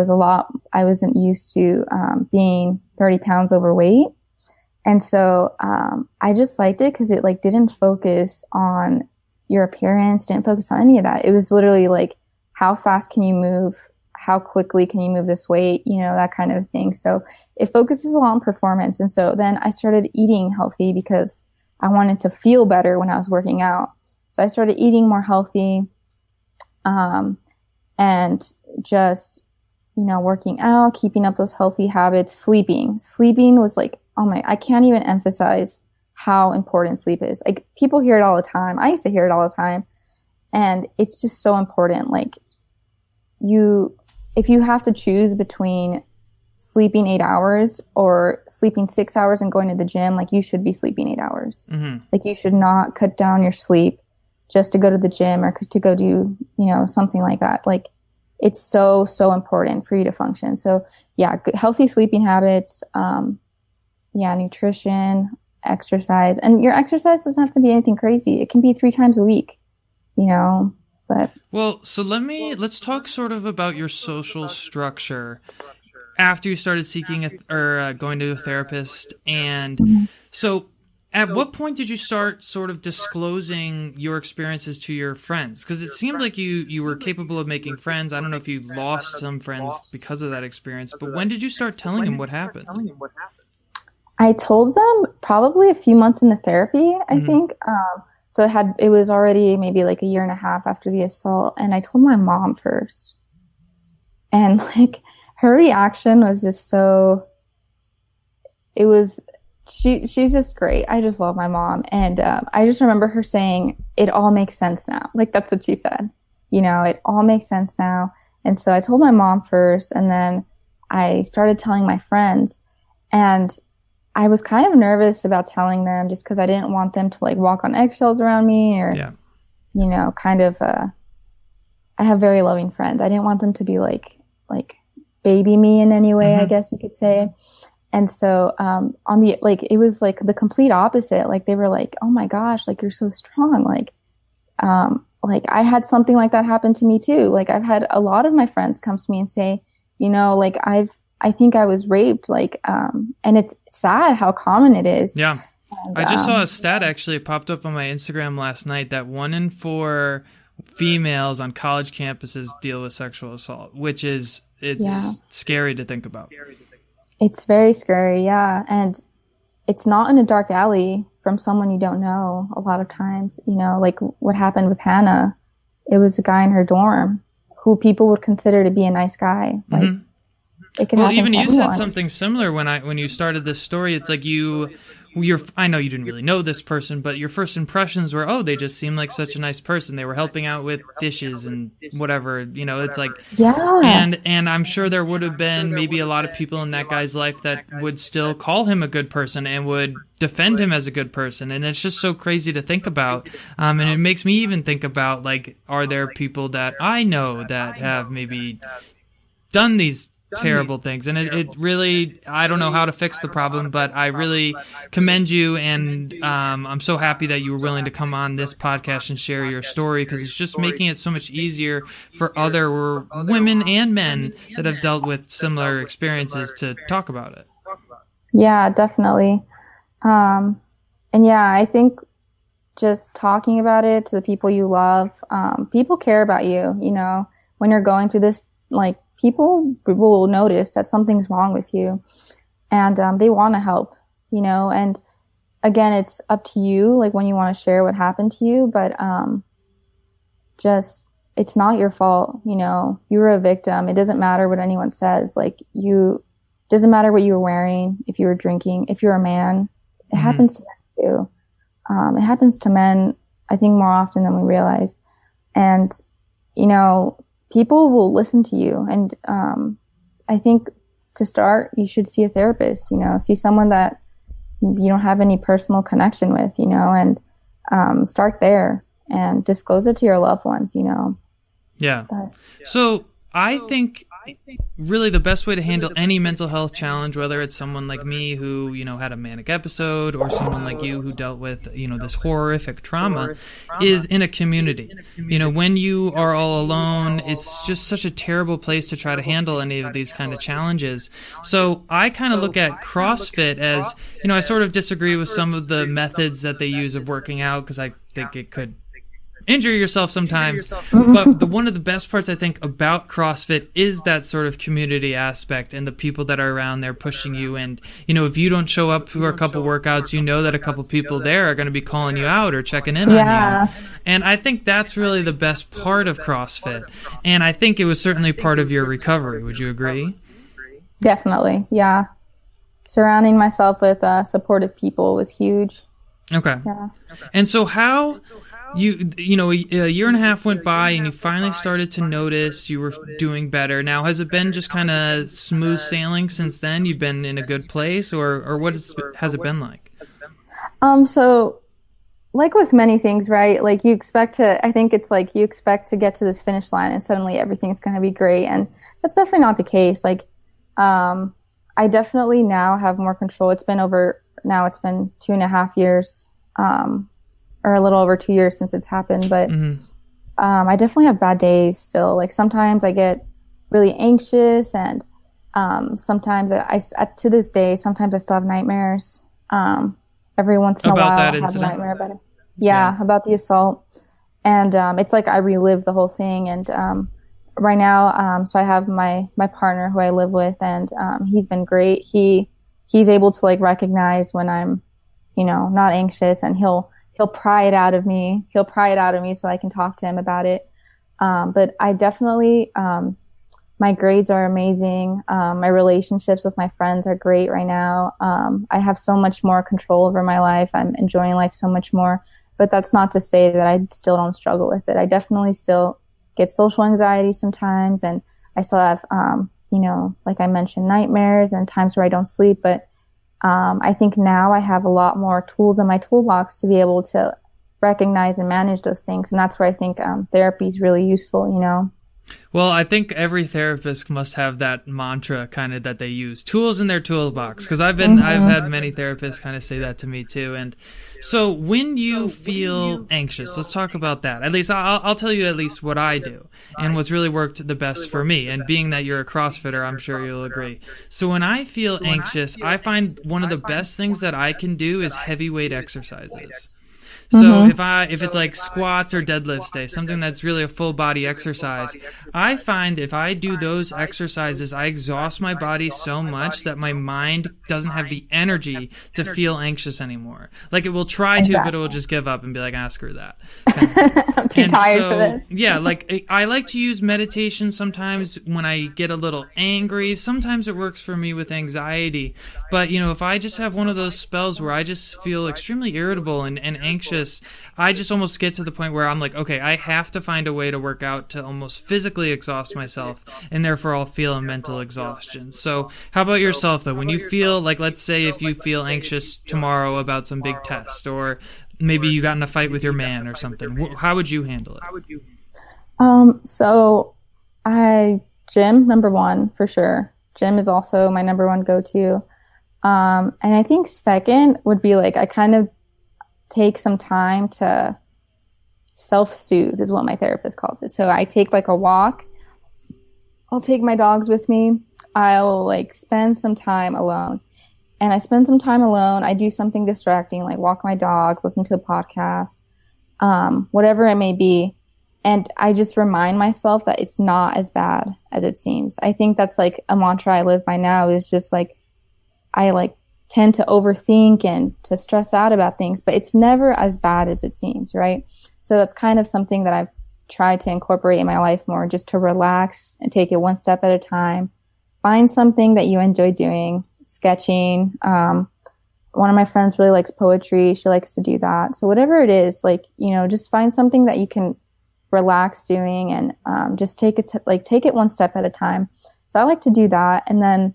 wasn't used to being 30 pounds overweight. And so I just liked it because it like didn't focus on your appearance, didn't focus on any of that. It was literally like, how fast can you move? How quickly can you move this weight? That kind of thing. So it focuses a lot on performance. And so then I started eating healthy because I wanted to feel better when I was working out. So I started eating more healthy, and just, working out, keeping up those healthy habits, sleeping. Sleeping was like, I can't even emphasize how important sleep is. Like people hear it all the time. I used to hear it all the time. And it's just so important. Like if you have to choose between sleeping 8 hours or sleeping 6 hours and going to the gym, like you should be sleeping 8 hours. Mm-hmm. Like you should not cut down your sleep just to go to the gym or to go do, something like that. Like it's so, so important for you to function. So yeah, healthy sleeping habits, nutrition, exercise, and your exercise doesn't have to be anything crazy. It can be 3 times a week, But so let's talk sort of about your social structure after you started seeking going to a therapist. And so at what point did you start sort of disclosing your experiences to your friends? Because it seemed like you were capable of making friends. I don't know if you lost some friends because of that experience, but when did you start telling them what happened? I told them probably a few months into therapy, I think. So it was already maybe like a year and a half after the assault, and I told my mom first. And like her reaction was just she's just great. I just love my mom. And I just remember her saying, "It all makes sense now." Like that's what she said. It all makes sense now. And so I told my mom first, and then I started telling my friends. And I was kind of nervous about telling them just because I didn't want them to like walk on eggshells around me or, I have very loving friends. I didn't want them to be like baby me in any way, I guess you could say. And so it was like the complete opposite. Like they were like, "Oh my gosh, like you're so strong." Like I had something like that happen to me too. Like I've had a lot of my friends come to me and say, like I think I was raped, and it's sad how common it is. Yeah. And, I just saw a stat actually popped up on my Instagram last night that 1 in 4 females on college campuses deal with sexual assault, which is, scary to think about. It's very scary. Yeah. And it's not in a dark alley from someone you don't know a lot of times, like what happened with Hannah. It was a guy in her dorm who people would consider to be a nice guy. Like, It can Well, happen even to you said anyone. something similar when you started this story. It's like I know you didn't really know this person, but your first impressions were, oh, they just seem like such a nice person. They were helping out with dishes and whatever, it's like, Yeah. and I'm sure there would have been maybe a lot of people in that guy's life that would still call him a good person and would defend him as a good person. And it's just so crazy to think about. And it makes me even think about, like, are there people that I know that have maybe done these terrible things? And it really, I don't know how to fix the problem, but I really commend you, and I'm so happy that you were willing to come on this podcast and share your story, because it's just making it so much easier for other women and men that have dealt with similar experiences to talk about it. Yeah, definitely. And yeah, I think just talking about it to the people you love, people care about you, when you're going through this, like, people will notice that something's wrong with you, and they want to help, and again, it's up to you, like, when you want to share what happened to you, but just, it's not your fault, you were a victim. It doesn't matter what anyone says, like, doesn't matter what you were wearing, if you were drinking, if you're a man, it happens to men too. It happens to men, I think, more often than we realize, and people will listen to you. And I think to start, you should see a therapist, see someone that you don't have any personal connection with, and start there and disclose it to your loved ones, Yeah. But, so I think really the best way to handle any mental health challenge, whether it's someone like me who, had a manic episode, or someone like you who dealt with, this horrific trauma, is in a community. When you are all alone, it's just such a terrible place to try to handle any of these kind of challenges. So I kind of look at CrossFit as, I sort of disagree with some of the methods that they use of working out, because I think it could injure yourself sometimes. But one of the best parts, I think, about CrossFit is that sort of community aspect and the people that are around there pushing you. And, if you don't show up for a couple workouts, that a couple people there are going to be calling you out or checking in on you. And I think that's really the best part of CrossFit. And I think it was certainly part of your recovery. Would you agree? Definitely. Yeah. Surrounding myself with supportive people was huge. Okay. Yeah. And so how... a year and a half went by and you finally started to notice you were doing better. Now, has it been just kind of smooth sailing since then? You've been in a good place, or what has it been like? So, like with many things, right? Like, I think it's like you expect to get to this finish line and suddenly everything's going to be great. And that's definitely not the case. Like, I definitely now have more control. It's been 2.5 years, or a little over 2 years since it's happened, but I definitely have bad days still. Like, sometimes I get really anxious, and sometimes to this day, sometimes I still have nightmares. Every once in a while, I have a nightmare about it. Yeah, about the assault, and it's like I relive the whole thing. And right now, so I have my partner who I live with, and he's been great. He's able to, like, recognize when I'm, not anxious, and he'll pry it out of me. He'll pry it out of me so I can talk to him about it. But I definitely, my grades are amazing. My relationships with my friends are great right now. I have so much more control over my life. I'm enjoying life so much more. But that's not to say that I still don't struggle with it. I definitely still get social anxiety sometimes. And I still have, like I mentioned, nightmares and times where I don't sleep. But I think now I have a lot more tools in my toolbox to be able to recognize and manage those things. And that's where I think therapy is really useful, Well, I think every therapist must have that mantra kind of that they use, tools in their toolbox, because I've had many therapists kind of say that to me too. And so when you feel anxious, let's talk about that. At least I'll tell you at least what I do and what's really worked the best for me. And being that you're a CrossFitter, I'm sure you'll agree. So when I feel anxious, I find one of the best things that I can do is heavyweight exercises. So if it's like squats or deadlifts day, something that's really a full body exercise, I find if I do those exercises, I exhaust my body so much that my mind doesn't have the energy to feel anxious anymore. Like it will try to, but it will just give up and be like, screw that. I'm too tired for this. Yeah, like I like to use meditation sometimes when I get a little angry. Sometimes it works for me with anxiety. But, if I just have one of those spells where I just feel extremely irritable and anxious, I just almost get to the point where I'm like, okay, I have to find a way to work out to almost physically exhaust myself, and therefore I'll feel a mental exhaustion. So how about yourself, though? When you feel like, let's say if you feel anxious tomorrow about some big test, or maybe you got in a fight with your man or something, how would you handle it? So gym, number one, for sure. Gym is also my number one go-to. And I think second would be like, I kind of take some time to self-soothe is what my therapist calls it. So I take like a walk. I'll take my dogs with me. I'll like spend some time alone. And I spend some time alone. I do something distracting, like walk my dogs, listen to a podcast, whatever it may be. And I just remind myself that it's not as bad as it seems. I think that's like a mantra I live by now, is just like, I like tend to overthink and to stress out about things, but it's never as bad as it seems, right? So that's kind of something that I've tried to incorporate in my life more, just to relax and take it one step at a time. Find something that you enjoy doing, sketching. One of my friends really likes poetry. She likes to do that. So whatever it is, like, just find something that you can relax doing, and just take it one step at a time. So I like to do that. And then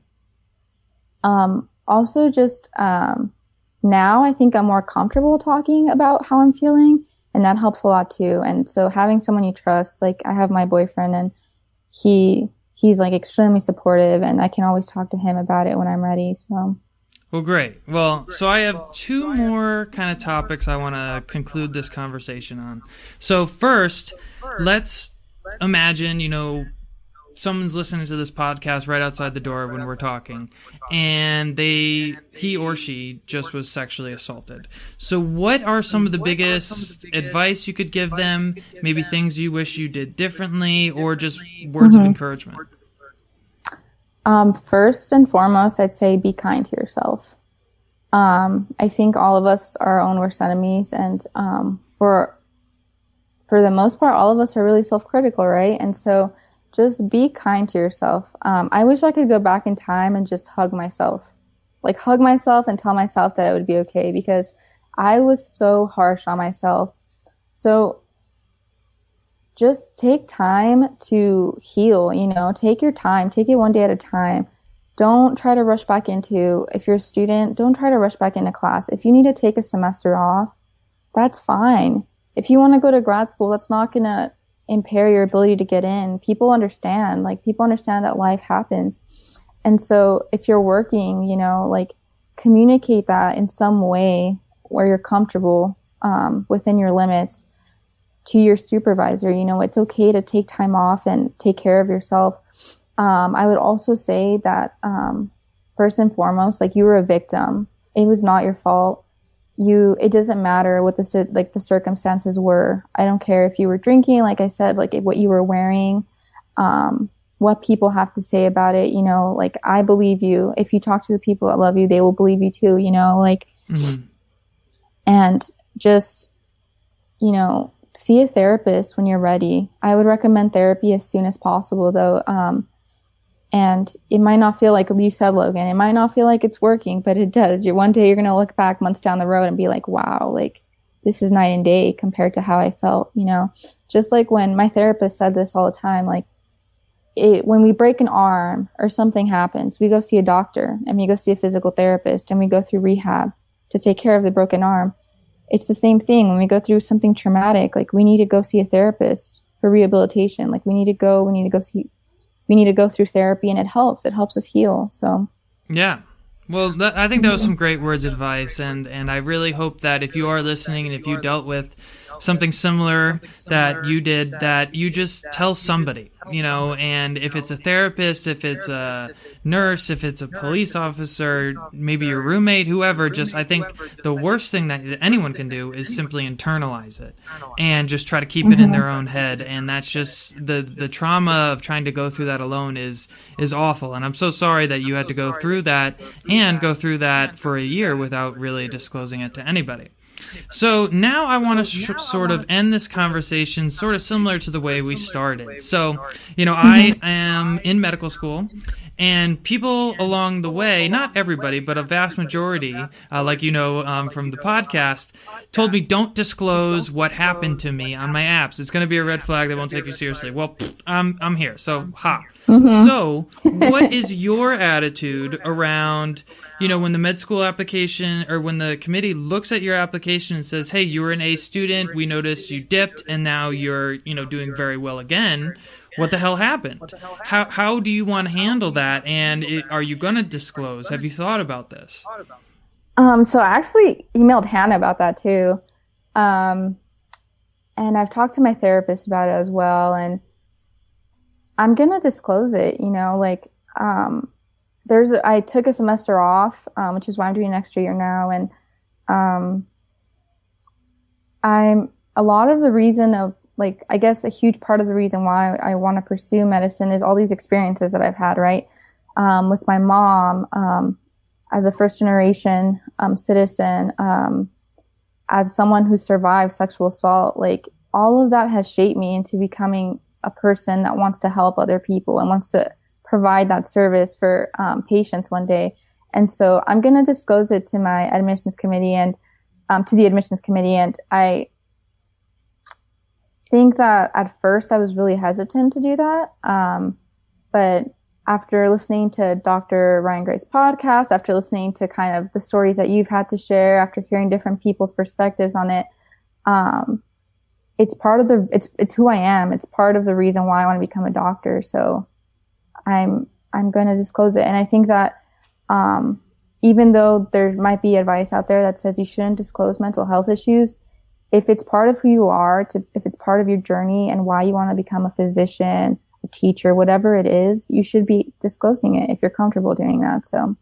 also just now I think I'm more comfortable talking about how I'm feeling, and that helps a lot too. And so having someone you trust, like I have my boyfriend, and he's like extremely supportive, and I can always talk to him about it when I'm ready. So. Well, great. Well, so I have two more kind of topics I want to conclude this conversation on. So first, let's imagine, someone's listening to this podcast right outside the door when we're talking, and he or she just was sexually assaulted. So what are some of the biggest advice you could give them? Maybe things you wish you did differently, or just words of encouragement? First and foremost, I'd say be kind to yourself. I think all of us are our own worst enemies, and for the most part, all of us are really self-critical, right? And so just be kind to yourself. I wish I could go back in time and just hug myself and tell myself that it would be okay, because I was so harsh on myself. So just take time to heal, take your time, take it one day at a time. Don't try to rush back if you're a student, don't try to rush back into class. If you need to take a semester off, that's fine. If you want to go to grad school, that's not going to impair your ability to get in. People understand that life happens. And so if you're working, communicate that in some way where you're comfortable, within your limits, to your supervisor. It's okay to take time off and take care of yourself. I would also say that, first and foremost, you were a victim. It was not your fault. It doesn't matter what the circumstances were. I don't care if you were drinking, like I said, what you were wearing, what people have to say about it. I believe you. If you talk to the people that love you, they will believe you too, and just, see a therapist when you're ready. I would recommend therapy as soon as possible, though. And it might not feel like you said, Logan, it might not feel like it's working, but it does. One day you're going to look back months down the road and be like, wow, this is night and day compared to how I felt, just like when my therapist said this all the time, when we break an arm or something happens, we go see a doctor and we go see a physical therapist and we go through rehab to take care of the broken arm. It's the same thing when we go through something traumatic. We need to go see a therapist for rehabilitation. We need to go through therapy, and it helps us heal. So yeah, well, I think that was some great words of advice, and I really hope that if you are listening and if you dealt with something similar that you did, that you just tell somebody, and if it's a therapist, if it's a nurse, if it's a police officer, maybe your roommate, whoever, I think the worst thing that anyone can do is simply internalize it and just try to keep it in their own head. And that's just the trauma of trying to go through that alone is awful. And I'm so sorry that you had to go through that and go through that for a year without really disclosing it to anybody. So now I want to sort of end this conversation sort of similar to the way we started. So, I am in medical school, and people along the way, not everybody, but a vast majority, like from the podcast, told me don't disclose what happened to me on my apps. It's going to be a red flag. They won't take you seriously. Well, I'm here. So, So what is your attitude around, when the med school application or when the committee looks at your application and says, hey, you were an A student, we noticed you dipped, and now you're, doing very well again. What the hell happened? How do you want to handle that? And are you going to disclose? Have you thought about this? So I actually emailed Hannah about that too. And I've talked to my therapist about it as well. And I'm going to disclose it, I took a semester off, which is why I'm doing an extra year now. And a lot of the reason of, I guess a huge part of the reason why I want to pursue medicine is all these experiences that I've had, right? With my mom, as a first generation citizen, as someone who survived sexual assault, all of that has shaped me into becoming a person that wants to help other people and wants to provide that service for patients one day. And so I'm going to disclose it to my admissions committee and to the admissions committee. And I think that at first I was really hesitant to do that. But after listening to Dr. Ryan Gray's podcast, after listening to kind of the stories that you've had to share, after hearing different people's perspectives on it, it's part of it's who I am. It's part of the reason why I want to become a doctor. So I'm going to disclose it. And I think that, even though there might be advice out there that says you shouldn't disclose mental health issues, if it's part of who you are, if it's part of your journey and why you want to become a physician, a teacher, whatever it is, you should be disclosing it if you're comfortable doing that. So.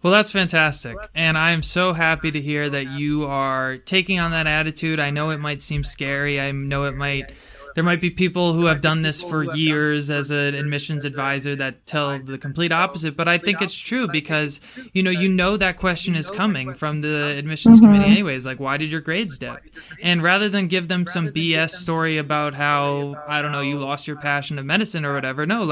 Well, that's fantastic. And I'm so happy to hear that you are taking on that attitude. I know it might seem scary. I know there might be people who have done this for years as an admissions advisor that tell the complete opposite, but I think it's true because, that question is coming from the admissions committee anyways, why did your grades dip? And rather than give them some BS story about how, I don't know, you lost your passion of medicine or whatever, no,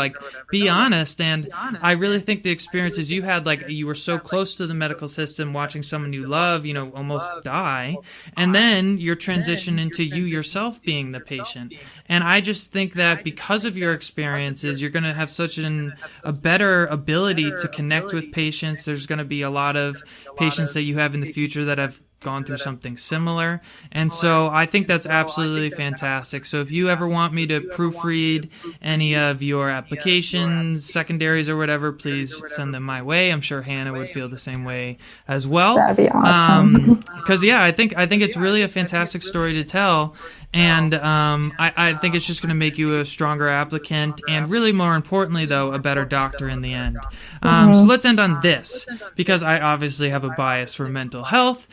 be honest. And I really think the experiences you had, you were so close to the medical system, watching someone you love, almost die, and then your transition into you yourself being the patient. And I just think that because of your experiences, you're going to have such a better ability to connect with patients. There's going to be a lot of patients that you have in the future that have gone through something similar. And so I think that's absolutely fantastic. So if you ever want me to proofread any of your applications, secondaries or whatever, please send them my way. I'm sure Hannah would feel the same way as well. That'd be awesome. Because I think it's really a fantastic story to tell. And I think it's just going to make you a stronger applicant and really more importantly, though, a better doctor in the end. So let's end on this, because I obviously have a bias for mental health.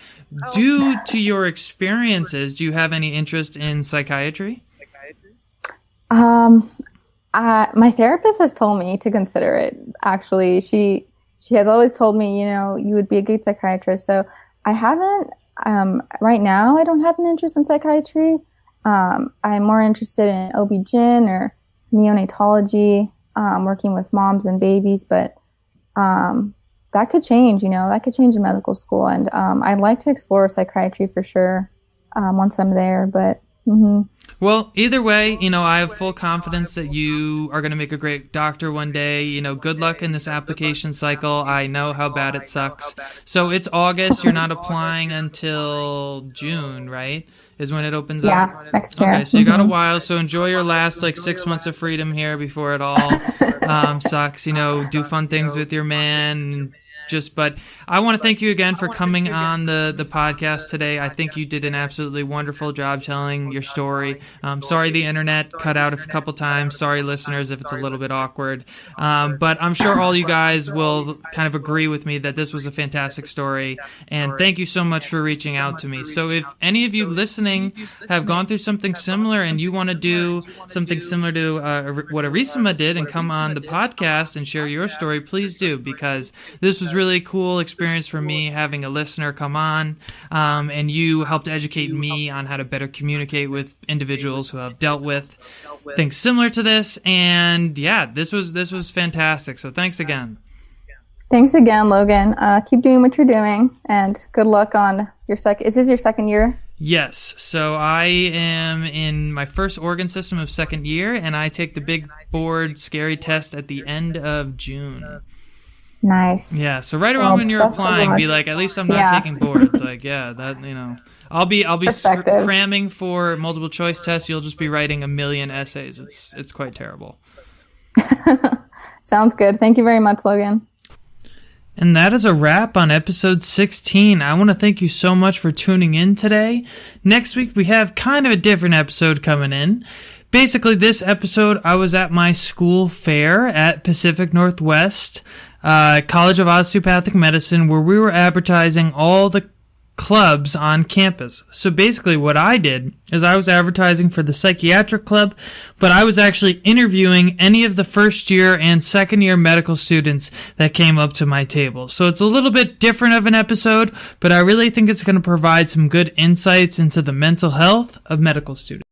Due to your experiences, do you have any interest in psychiatry? My therapist has told me to consider it. Actually, she has always told me, you would be a good psychiatrist. So I haven't, right now, I don't have an interest in psychiatry. I'm more interested in OB-GYN or neonatology, working with moms and babies, but that could change, that could change in medical school. And I'd like to explore psychiatry for sure once I'm there. But Well, either way, I have full confidence that you are going to make a great doctor one day. Good luck in this application cycle. I know how bad it sucks. So it's August. You're not applying until June, right? Is when it opens up? Yeah, next year. Okay, so you got a while. So enjoy your last 6 months of freedom here before it all sucks. Do fun things with your man. but I want to thank you again for coming on the podcast today. I think you did an absolutely wonderful job telling your story. Sorry the internet cut out a couple times. Sorry, listeners, if it's a little bit awkward. But I'm sure all you guys will kind of agree with me that this was a fantastic story. And thank you so much for reaching out to me. So if any of you listening have gone through something similar and you want to do something similar to what Irasema did and come on the podcast and share your story, please do, because this was really a cool experience for me having a listener come on, and you helped educate me on how to better communicate with individuals who have dealt with things similar to this. And yeah, this was fantastic. So thanks again. Thanks again, Logan. Keep doing what you're doing, and good luck on your second. Is this your second year? Yes. So I am in my first organ system of second year, and I take the big board scary test at the end of June. Nice. Yeah. So right around when you're applying, be like, at least I'm not taking boards. Like, yeah, that, I'll be cramming for multiple choice tests. You'll just be writing a million essays. It's quite terrible. Sounds good. Thank you very much, Logan. And that is a wrap on episode 16. I want to thank you so much for tuning in today. Next week, we have kind of a different episode coming in. Basically, this episode, I was at my school fair at Pacific Northwest College of Osteopathic Medicine, where we were advertising all the clubs on campus. So basically what I did is I was advertising for the psychiatric club, but I was actually interviewing any of the first year and second year medical students that came up to my table. So it's a little bit different of an episode, but I really think it's going to provide some good insights into the mental health of medical students.